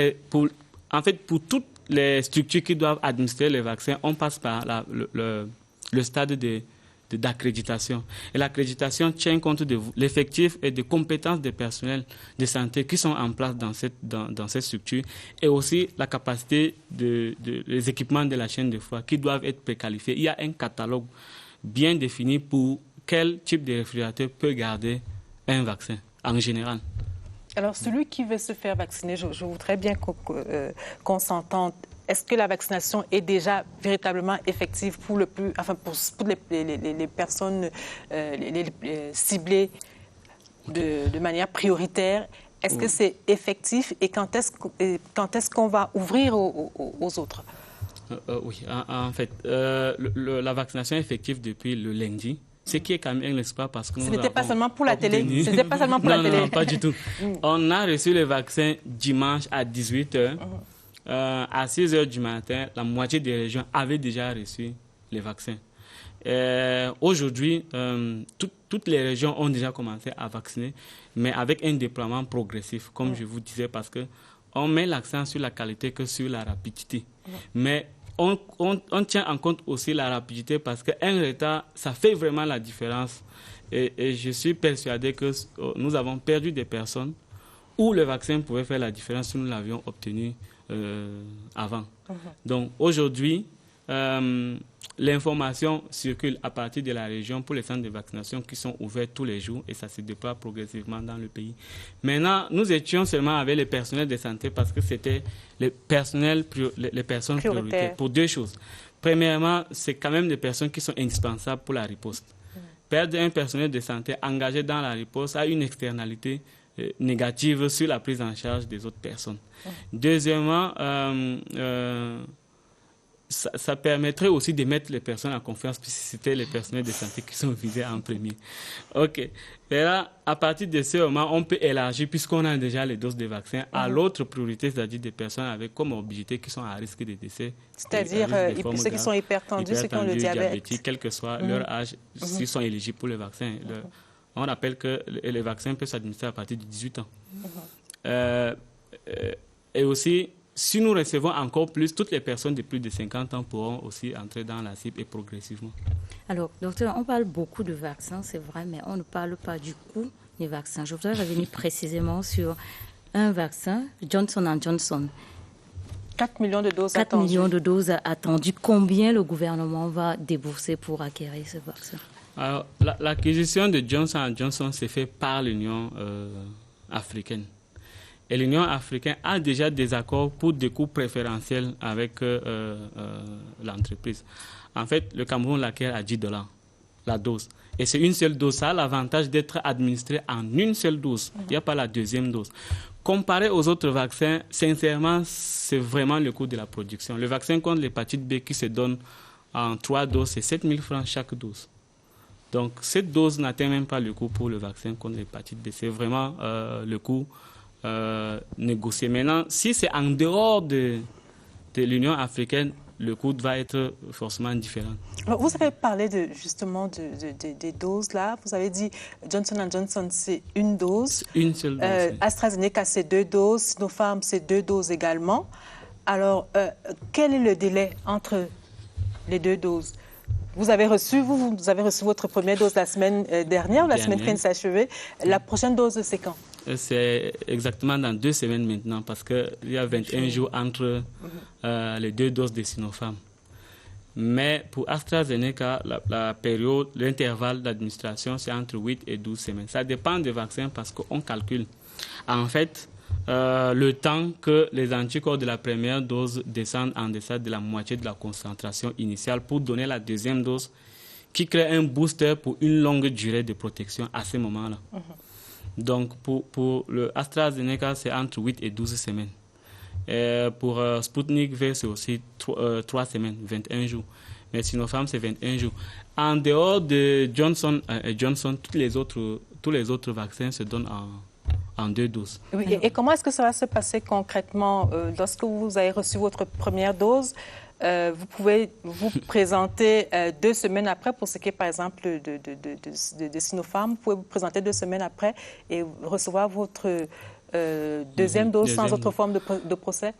S2: toutes les structures qui doivent administrer les vaccins, on passe par le stade d'accréditation. Et l'accréditation tient compte de l'effectif et des compétences des personnels de santé qui sont en place dans cette structure et aussi la capacité des équipements de la chaîne de froid qui doivent être préqualifiés. Il y a un catalogue bien défini pour quel type de réfrigérateur peut garder un vaccin en général.
S1: Alors, celui qui veut se faire vacciner, je voudrais bien qu'on s'entende. Est-ce que la vaccination est déjà véritablement effective pour toutes les personnes ciblées de manière prioritaire? Est-ce que c'est effectif et quand est-ce qu'on va ouvrir aux autres?
S2: Oui, en fait, la vaccination est effective depuis le lundi. Ce qui est quand même un espoir parce que
S1: ce n'était pas seulement pour la télé. C'était pas seulement pour la télé.
S2: Non, pas du tout. On a reçu le vaccin dimanche à 18h. à 6 heures du matin, la moitié des régions avaient déjà reçu les vaccins. Aujourd'hui, toutes les régions ont déjà commencé à vacciner, mais avec un déploiement progressif, comme je vous disais, parce qu'on met l'accent sur la qualité que sur la rapidité. Mais on tient en compte aussi la rapidité parce qu'un retard, ça fait vraiment la différence. Et je suis persuadé que nous avons perdu des personnes où le vaccin pouvait faire la différence si nous l'avions obtenu avant. Donc aujourd'hui, l'information circule à partir de la région pour les centres de vaccination qui sont ouverts tous les jours et ça se déploie progressivement dans le pays. Maintenant, nous étions seulement avec les personnels de santé parce que c'était les personnes prioritaires pour deux choses. Premièrement, c'est quand même des personnes qui sont indispensables pour la riposte. Perdre un personnel de santé engagé dans la riposte a une externalité négative sur la prise en charge des autres personnes. Deuxièmement, ça permettrait aussi de mettre les personnes en confiance, puisque c'était les personnels de santé qui sont visés en premier. OK. Et là, à partir de ce moment, on peut élargir, puisqu'on a déjà les doses de vaccins, à l'autre priorité, c'est-à-dire des personnes avec comorbidité qui sont à risque de décès.
S1: C'est-à-dire ceux qui sont hypertendus, ceux qui ont le diabète.
S2: Quel que soit leur âge, s'ils sont éligibles pour le vaccin. On rappelle que les vaccins peuvent s'administrer à partir de 18 ans. Et aussi, si nous recevons encore plus, toutes les personnes de plus de 50 ans pourront aussi entrer dans la cible et progressivement.
S3: Alors, docteur, on parle beaucoup de vaccins, c'est vrai, mais on ne parle pas du coût des vaccins. Je voudrais revenir précisément sur un vaccin, Johnson & Johnson.
S1: 4 millions de doses
S3: 4 millions de doses attendues. Combien le gouvernement va débourser pour acquérir ce vaccin?
S2: Alors, l'acquisition de Johnson & Johnson s'est faite par l'Union africaine. Et l'Union africaine a déjà des accords pour des coûts préférentiels avec l'entreprise. En fait, le Cameroun l'acquiert à $10 la dose. Et c'est une seule dose. Ça a l'avantage d'être administré en une seule dose. Il n'y a pas la deuxième dose. Comparé aux autres vaccins, sincèrement, c'est vraiment le coût de la production. Le vaccin contre l'hépatite B qui se donne en 3 doses, c'est 7 000 francs chaque dose. Donc, cette dose n'atteint même pas le coût pour le vaccin contre l'hépatite B. C'est vraiment le coût négocié. Maintenant, si c'est en dehors de l'Union africaine, le coût va être forcément différent.
S1: Alors, vous avez parlé justement des doses là. Vous avez dit Johnson & Johnson, c'est une dose.
S2: Une seule dose.
S1: AstraZeneca, c'est 2 doses. Sinopharm, c'est 2 doses également. Alors, quel est le délai entre les 2 doses? Vous avez reçu votre première dose la semaine dernière, la semaine qui vient de s'achever. La prochaine dose, c'est quand?
S2: C'est exactement dans 2 semaines maintenant, parce qu'il y a 21 jours entre les 2 doses de Sinopharm. Mais pour AstraZeneca, la période, l'intervalle d'administration, c'est entre 8 et 12 semaines. Ça dépend des vaccins parce qu'on calcule. En fait, le temps que les anticorps de la première dose descendent en deçà de la moitié de la concentration initiale pour donner la deuxième dose, qui crée un booster pour une longue durée de protection à ce moment-là. Donc, pour le AstraZeneca, c'est entre 8 et 12 semaines. Et pour Sputnik V, c'est aussi 3 semaines, 21 jours. Mais Sinopharm, c'est 21 jours. En dehors de Johnson & Johnson, tous les autres vaccins se donnent en 2 doses.
S1: Oui, et comment est-ce que ça va se passer concrètement lorsque vous avez reçu votre première dose? Vous pouvez vous présenter 2 semaines après pour ce qui est, par exemple, de Sinopharm. Vous pouvez vous présenter 2 semaines après et recevoir votre deuxième dose sans autre forme de procès?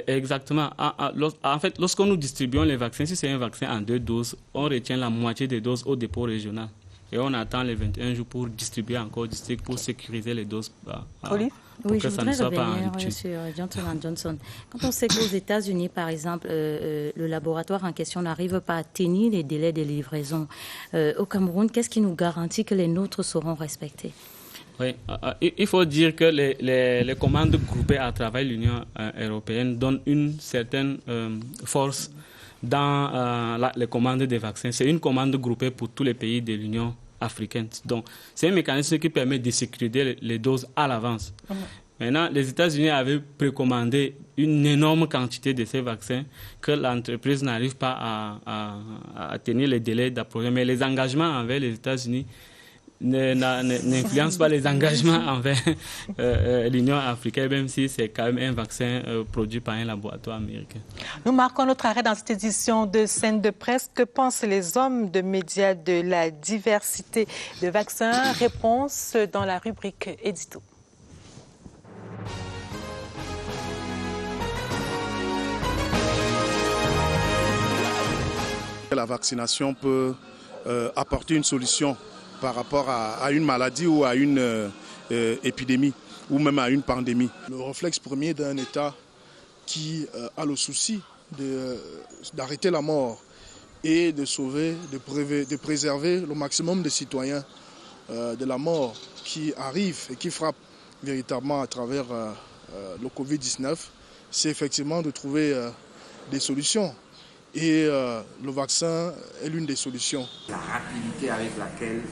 S2: Exactement. En fait, lorsque nous distribuons les vaccins, si c'est un vaccin en 2 doses, on retient la moitié des doses au dépôt régional. Et on attend les 21 jours pour distribuer encore au district pour sécuriser les doses.
S1: Olive?
S3: Oui, je voudrais revenir sur Johnson & Johnson. Quand on sait qu'aux États-Unis, par exemple, le laboratoire en question n'arrive pas à tenir les délais de livraison, au Cameroun, qu'est-ce qui nous garantit que les nôtres seront respectés?
S2: Oui, il faut dire que les commandes groupées à travers l'Union européenne donnent une certaine force dans les commandes des vaccins. C'est une commande groupée pour tous les pays de l'Union africaine. Donc, c'est un mécanisme qui permet de sécuriser les doses à l'avance. Maintenant, les États-Unis avaient précommandé une énorme quantité de ces vaccins que l'entreprise n'arrive pas à tenir les délais d'approvisionnement. Mais les engagements envers les États-Unis n'influence pas les engagements envers l'Union africaine, même si c'est quand même un vaccin produit par un laboratoire américain.
S1: Nous marquons notre arrêt dans cette édition de Scène de presse. Que pensent les hommes de médias de la diversité de vaccins? Réponse dans la rubrique édito.
S7: La vaccination peut apporter une solution par rapport à une maladie ou à une épidémie ou même à une pandémie. Le réflexe premier d'un État qui a le souci d'arrêter la mort et de sauver, de préserver le maximum de citoyens de la mort qui arrive et qui frappe véritablement à travers le Covid-19, c'est effectivement de trouver des solutions. Et le vaccin est l'une des solutions.
S9: La rapidité avec laquelle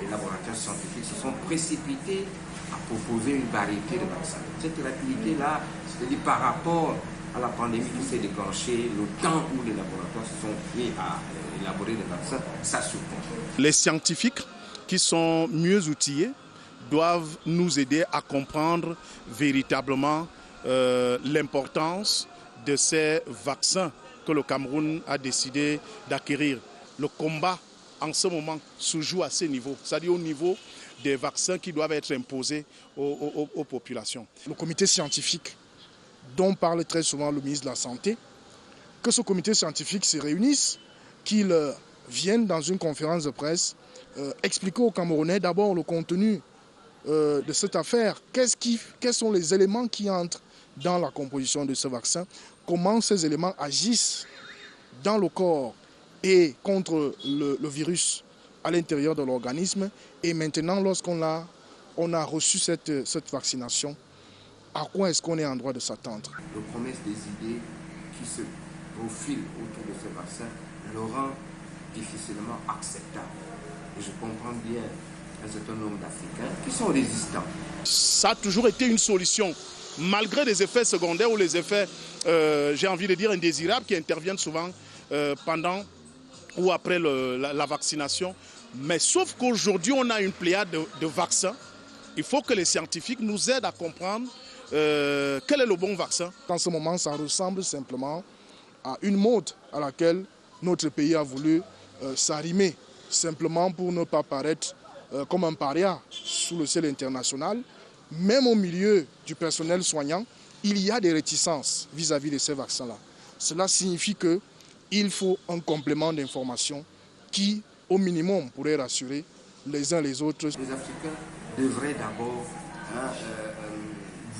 S9: les laboratoires scientifiques se sont précipités à proposer une variété de vaccins. Cette rapidité-là, c'est-à-dire par rapport à la pandémie qui s'est déclenchée, le temps où les laboratoires se sont mis à élaborer des vaccins, ça surprend.
S7: Les scientifiques qui sont mieux outillés doivent nous aider à comprendre véritablement l'importance de ces vaccins que le Cameroun a décidé d'acquérir. Le combat en ce moment se joue à ce niveau, c'est-à-dire au niveau des vaccins qui doivent être imposés aux populations. Le comité scientifique dont parle très souvent le ministre de la Santé, que ce comité scientifique se réunisse, qu'il vienne dans une conférence de presse expliquer aux Camerounais d'abord le contenu de cette affaire, quels sont les éléments qui entrent dans la composition de ce vaccin, comment ces éléments agissent dans le corps et contre le virus à l'intérieur de l'organisme. Et maintenant, lorsqu'on a reçu cette vaccination, à quoi est-ce qu'on est en droit de s'attendre?
S9: Le promesse des idées qui se profilent autour de ce vaccin le rend difficilement acceptable. Et je comprends bien un certain nombre d'Africains qui sont résistants.
S7: Ça a toujours été une solution, malgré les effets secondaires ou les effets, j'ai envie de dire, indésirables qui interviennent souvent pendant ou après la vaccination. Mais sauf qu'aujourd'hui, on a une pléiade de vaccins. Il faut que les scientifiques nous aident à comprendre quel est le bon vaccin. En ce moment, ça ressemble simplement à une mode à laquelle notre pays a voulu s'arrimer, simplement pour ne pas paraître comme un paria sous le ciel international. Même au milieu du personnel soignant, il y a des réticences vis-à-vis de ces vaccins-là. Cela signifie qu'il faut un complément d'information qui, au minimum, pourrait rassurer les uns les autres.
S9: Les Africains devraient d'abord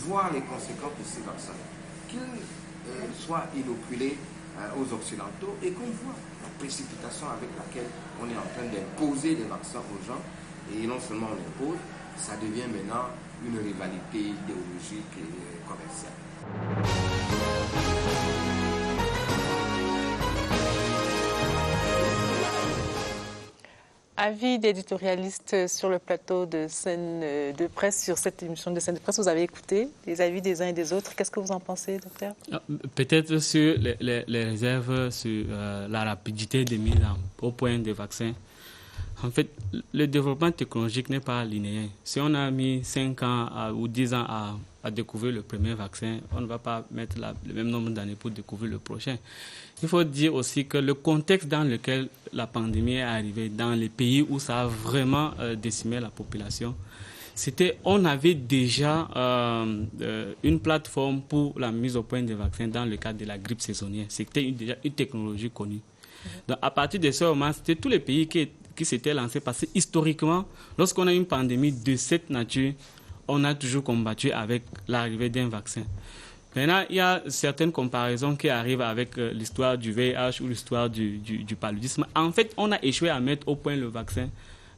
S9: voir les conséquences de ces vaccins, qu'ils soient inoculés aux Occidentaux et qu'on voit la précipitation avec laquelle on est en train d'imposer des vaccins aux gens. Et non seulement on impose, ça devient maintenant une rivalité idéologique et commerciale.
S1: Avis d'éditorialistes sur le plateau de Scène de presse, sur cette émission de Scène de presse. Vous avez écouté les avis des uns et des autres. Qu'est-ce que vous en pensez, docteur?
S2: Peut-être sur les réserves sur la rapidité de mise au point des vaccins. En fait, le développement technologique n'est pas linéaire. Si on a mis 5 ans ou 10 ans à découvrir le premier vaccin, on ne va pas mettre le même nombre d'années pour découvrir le prochain. Il faut dire aussi que le contexte dans lequel la pandémie est arrivée, dans les pays où ça a vraiment décimé la population, on avait déjà une plateforme pour la mise au point des vaccins dans le cadre de la grippe saisonnière. C'était déjà une technologie connue. Donc, à partir de ce moment, c'était tous les pays qui s'étaient lancés parce que historiquement, lorsqu'on a une pandémie de cette nature, on a toujours combattu avec l'arrivée d'un vaccin. Maintenant, il y a certaines comparaisons qui arrivent avec l'histoire du VIH ou l'histoire du paludisme. En fait, on a échoué à mettre au point le vaccin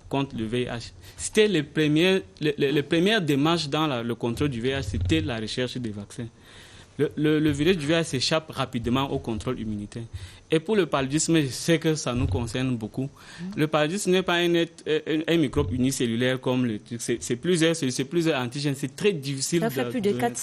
S2: contre le VIH. C'était les premières démarches dans le contrôle du VIH, c'était la recherche des vaccins. Le virus du VIH s'échappe rapidement au contrôle immunitaire. Et pour le paludisme, je sais que ça nous concerne beaucoup. Le paludisme n'est pas un microbe unicellulaire comme le truc. C'est plusieurs antigènes. C'est très difficile.
S3: Ça fait plus de 4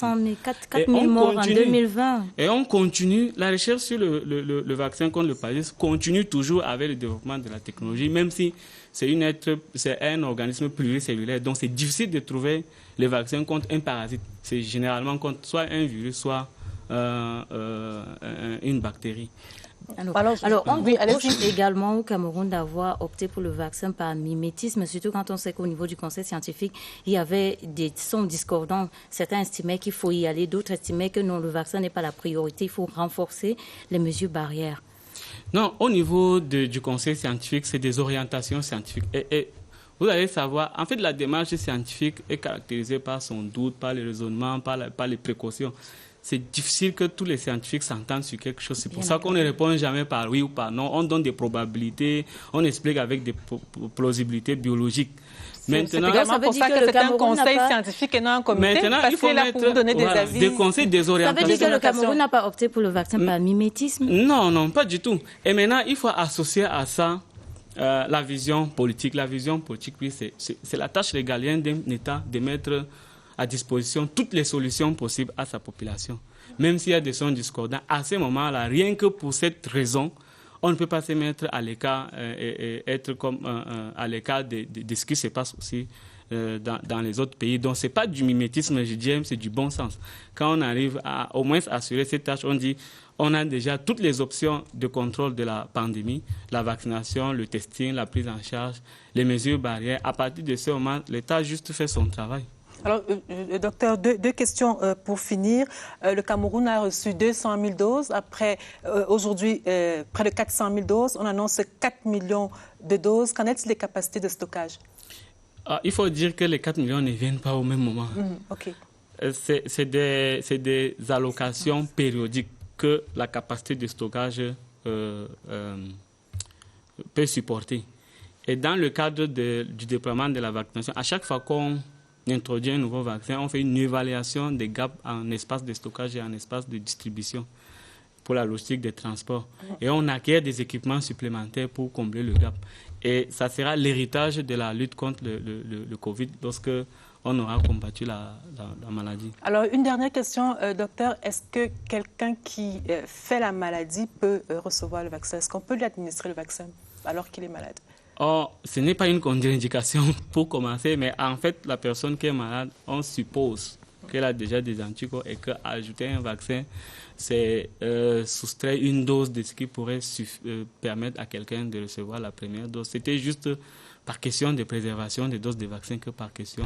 S3: 000 morts en 2020.
S2: Et on continue. La recherche sur le vaccin contre le paludisme continue toujours avec le développement de la technologie, même si c'est un organisme pluricellulaire. Donc, c'est difficile de trouver les vaccins contre un parasite. C'est généralement contre soit un virus, soit une bactérie.
S3: Alors, on reproche également au Cameroun d'avoir opté pour le vaccin par mimétisme, surtout quand on sait qu'au niveau du conseil scientifique, il y avait des sons discordants. Certains estimaient qu'il faut y aller, d'autres estimaient que non, le vaccin n'est pas la priorité, il faut renforcer les mesures barrières.
S2: Non, au niveau du conseil scientifique, c'est des orientations scientifiques. Et vous allez savoir, en fait, la démarche scientifique est caractérisée par son doute, par le raisonnement, par les précautions. C'est difficile que tous les scientifiques s'entendent sur quelque chose. C'est pour ça qu'on ne répond jamais par oui ou par non. On donne des probabilités, on explique avec des plausibilités biologiques.
S1: Maintenant, c'est également pour ça que c'est un conseil scientifique et non un comité.
S2: Maintenant,
S1: parce
S2: il faut
S1: là pour vous donner des avis.
S2: Des conseils, des orientations.
S3: Ça veut dire que le Cameroun n'a pas opté pour le vaccin par mimétisme?
S2: Non, pas du tout. Et maintenant, il faut associer à ça la vision politique. La vision politique, oui, c'est la tâche régalienne d'un État de mettre à disposition toutes les solutions possibles à sa population. Même s'il y a des sons discordants, à ce moment-là, rien que pour cette raison, on ne peut pas se mettre à l'écart et être comme à l'écart de ce qui se passe aussi dans les autres pays. Donc, ce n'est pas du mimétisme, je dirais, c'est du bon sens. Quand on arrive à au moins assurer cette tâche, on dit on a déjà toutes les options de contrôle de la pandémie, la vaccination, le testing, la prise en charge, les mesures barrières. À partir de ce moment, l'État juste fait son travail.
S1: Alors, docteur, deux questions pour finir. Le Cameroun a reçu 200 000 doses. Après, aujourd'hui, près de 400 000 doses. On annonce 4 millions de doses. Qu'en est-il des capacités de stockage?
S2: Il faut dire que les 4 millions ne viennent pas au même moment.
S1: OK.
S2: C'est des allocations périodiques que la capacité de stockage peut supporter. Et dans le cadre du déploiement de la vaccination, à chaque fois qu'on introduit un nouveau vaccin, on fait une évaluation des gaps en espace de stockage et en espace de distribution pour la logistique des transports. Et on acquiert des équipements supplémentaires pour combler le gap. Et ça sera l'héritage de la lutte contre le Covid lorsque on aura combattu la maladie.
S1: Alors, une dernière question, docteur. Est-ce que quelqu'un qui fait la maladie peut recevoir le vaccin? Est-ce qu'on peut lui administrer le vaccin alors qu'il est malade?
S2: Ce n'est pas une contre-indication pour commencer, mais en fait, la personne qui est malade, on suppose qu'elle a déjà des anticorps et qu'ajouter un vaccin, c'est soustraire une dose de ce qui pourrait permettre à quelqu'un de recevoir la première dose. C'était juste par question de préservation des doses de vaccins que par question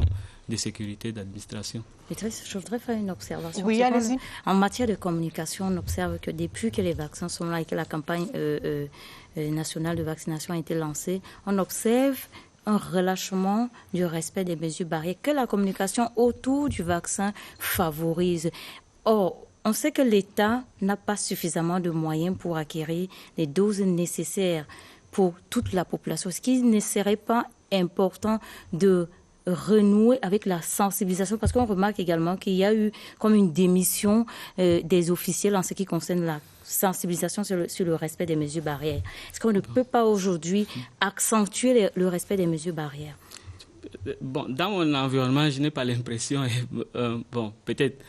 S2: de sécurité d'administration.
S3: Je voudrais faire une observation.
S1: Oui, allez-y.
S3: En matière de communication, on observe que depuis que les vaccins sont là et que la campagne nationale de vaccination a été lancée, on observe un relâchement du respect des mesures barrières que la communication autour du vaccin favorise. Or, on sait que l'État n'a pas suffisamment de moyens pour acquérir les doses nécessaires pour toute la population. Ce qui ne serait pas important de renouer avec la sensibilisation, parce qu'on remarque également qu'il y a eu comme une démission des officiels en ce qui concerne la sensibilisation sur le respect des mesures barrières. Est-ce qu'on ne peut pas aujourd'hui accentuer le respect des mesures barrières?
S2: Bon, dans mon environnement, je n'ai pas l'impression, peut-être.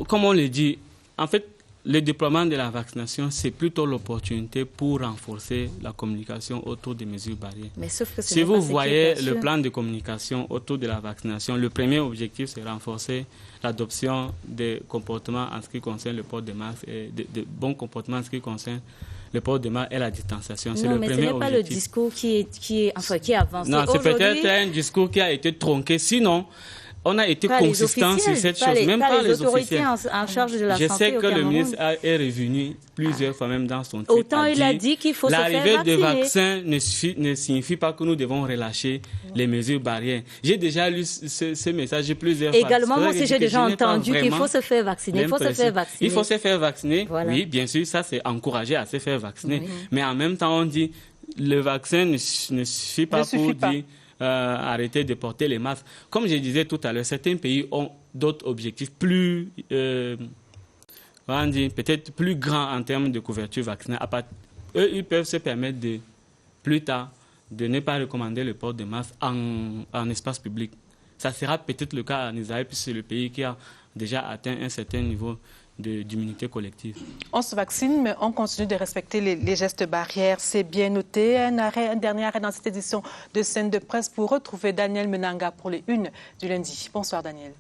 S2: Comme on le dit, en fait, le déploiement de la vaccination, c'est plutôt l'opportunité pour renforcer la communication autour des mesures barrières.
S3: Mais sauf que
S2: si vous voyez le plan de communication autour de la vaccination, le premier objectif, c'est renforcer l'adoption des comportements en ce qui concerne le port de masque et de bons comportements en ce qui concerne le port de masque et la distanciation. C'est le premier objectif. Non, mais ce n'est pas le
S3: discours qui est avancé.
S2: Non, c'est peut-être un discours qui a été tronqué. Sinon, on a été consistant sur cette chose, même pas les autorités
S3: en charge de la santé.
S2: Je sais que le ministre est revenu plusieurs fois, même dans son titre.
S3: Autant il a dit qu'il faut se faire vacciner.
S2: L'arrivée des vaccins ne signifie pas que nous devons relâcher les mesures barrières. J'ai déjà lu ce message plusieurs fois.
S3: Également, moi aussi, j'ai déjà entendu qu'il faut se faire vacciner.
S2: Il faut se faire vacciner.
S3: Voilà.
S2: Oui, bien sûr, ça c'est encouragé à se faire vacciner. Mais en même temps, on dit le vaccin ne suffit pas pour dire arrêter de porter les masques. Comme je disais tout à l'heure, certains pays ont d'autres objectifs plus, peut-être plus grands en termes de couverture vaccinale. Eux, ils peuvent se permettre plus tard de ne pas recommander le port de masque en espace public. Ça sera peut-être le cas en Israël, puisque c'est le pays qui a déjà atteint un certain niveau d'immunité collective.
S1: On se vaccine, mais on continue de respecter les gestes barrières. C'est bien noté. Un dernier arrêt dans cette édition de Scène de presse pour retrouver Daniel Menanga pour les unes du lundi. Bonsoir Daniel.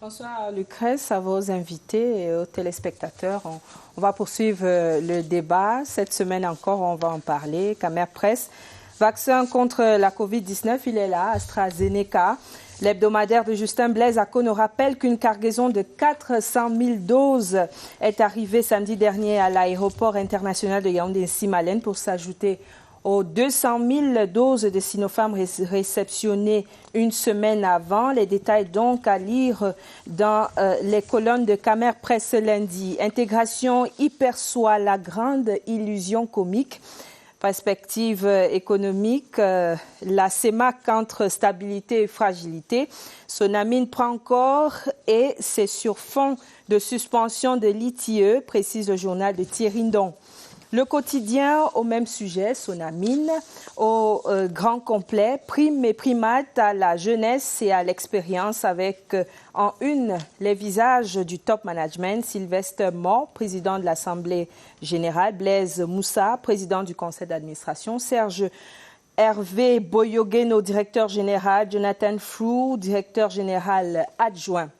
S10: Bonsoir Lucrèce, à vos invités et aux téléspectateurs. On va poursuivre le débat. Cette semaine encore, on va en parler. Camer Presse, vaccin contre la Covid-19, il est là, AstraZeneca. L'hebdomadaire de Justin Blaise Ako nous rappelle qu'une cargaison de 400 000 doses est arrivée samedi dernier à l'aéroport international de Yaoundé-Simalène pour s'ajouter aux 200 000 doses de Sinopharm réceptionnées une semaine avant. Les détails donc à lire dans les colonnes de Camer Presse lundi. Intégration hyper-soi, la grande illusion comique. Perspective économique, la CEMAC entre stabilité et fragilité. Sonamine prend corps et c'est sur fond de suspension de l'ITIE, précise le journal de Thierry Ndon. Le quotidien au même sujet, Sonamine, au grand complet, prime et primates à la jeunesse et à l'expérience avec en une les visages du top management, Sylvestre Mort, président de l'Assemblée générale, Blaise Moussa, président du conseil d'administration, Serge Hervé Boyogeno, directeur général, Jonathan Frou, directeur général adjoint.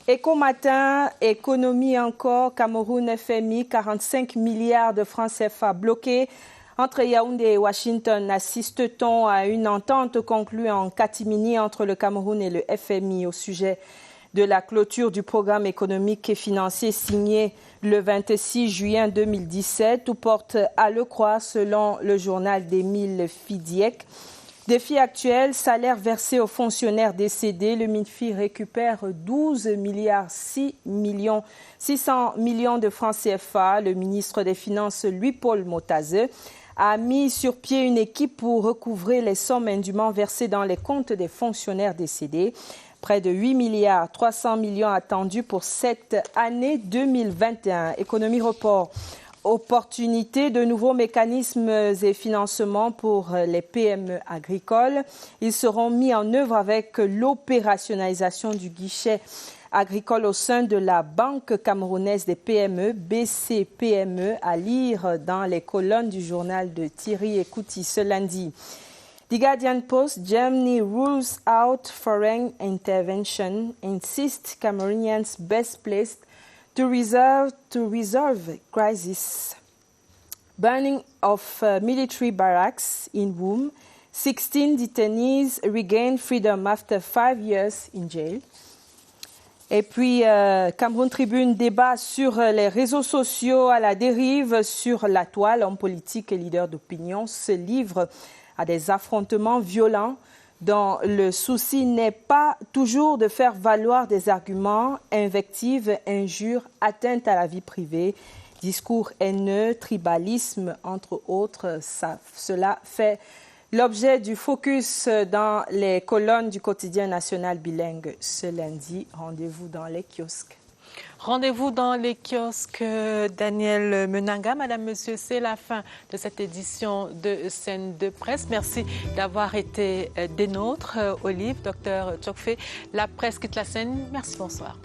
S10: Éco Matin, économie encore, Cameroun FMI, 45 milliards de francs CFA bloqués. Entre Yaoundé et Washington, assiste-t-on à une entente conclue en catimini entre le Cameroun et le FMI au sujet de la clôture du programme économique et financier signé le 26 juin 2017. Tout porte à le croire selon le journal d'Émile Fidiec. Défi actuel, salaire versé aux fonctionnaires décédés. Le MINFI récupère 12,6 millions de francs CFA. Le ministre des Finances, Louis-Paul Motazeux, a mis sur pied une équipe pour recouvrer les sommes indûment versées dans les comptes des fonctionnaires décédés. Près de 8 milliards 300 millions attendus pour cette année 2021. Économie report. Opportunités de nouveaux mécanismes et financements pour les PME agricoles. Ils seront mis en œuvre avec l'opérationnalisation du guichet agricole au sein de la Banque camerounaise des PME, BCPME, à lire dans les colonnes du journal de Thierry Ekouti ce lundi. The Guardian Post, Germany rules out foreign intervention, insists Cameroonians best placed to resolve crisis. Burning of military barracks in Womb. 16 detainees regain freedom after 5 years in jail. Et puis, Cameroun Tribune débat sur les réseaux sociaux à la dérive sur la toile. Hommes politiques et leaders d'opinion se livrent à des affrontements violents dont le souci n'est pas toujours de faire valoir des arguments, invectives, injures, atteintes à la vie privée, discours haineux, tribalisme, entre autres. Cela fait l'objet du focus dans les colonnes du quotidien national bilingue ce lundi. Rendez-vous dans les kiosques.
S1: Rendez-vous dans les kiosques. Daniel Menanga, Madame, Monsieur, c'est la fin de cette édition de Scène de presse. Merci d'avoir été des nôtres. Olive, Docteur Tchokfé, la presse quitte la scène. Merci, bonsoir.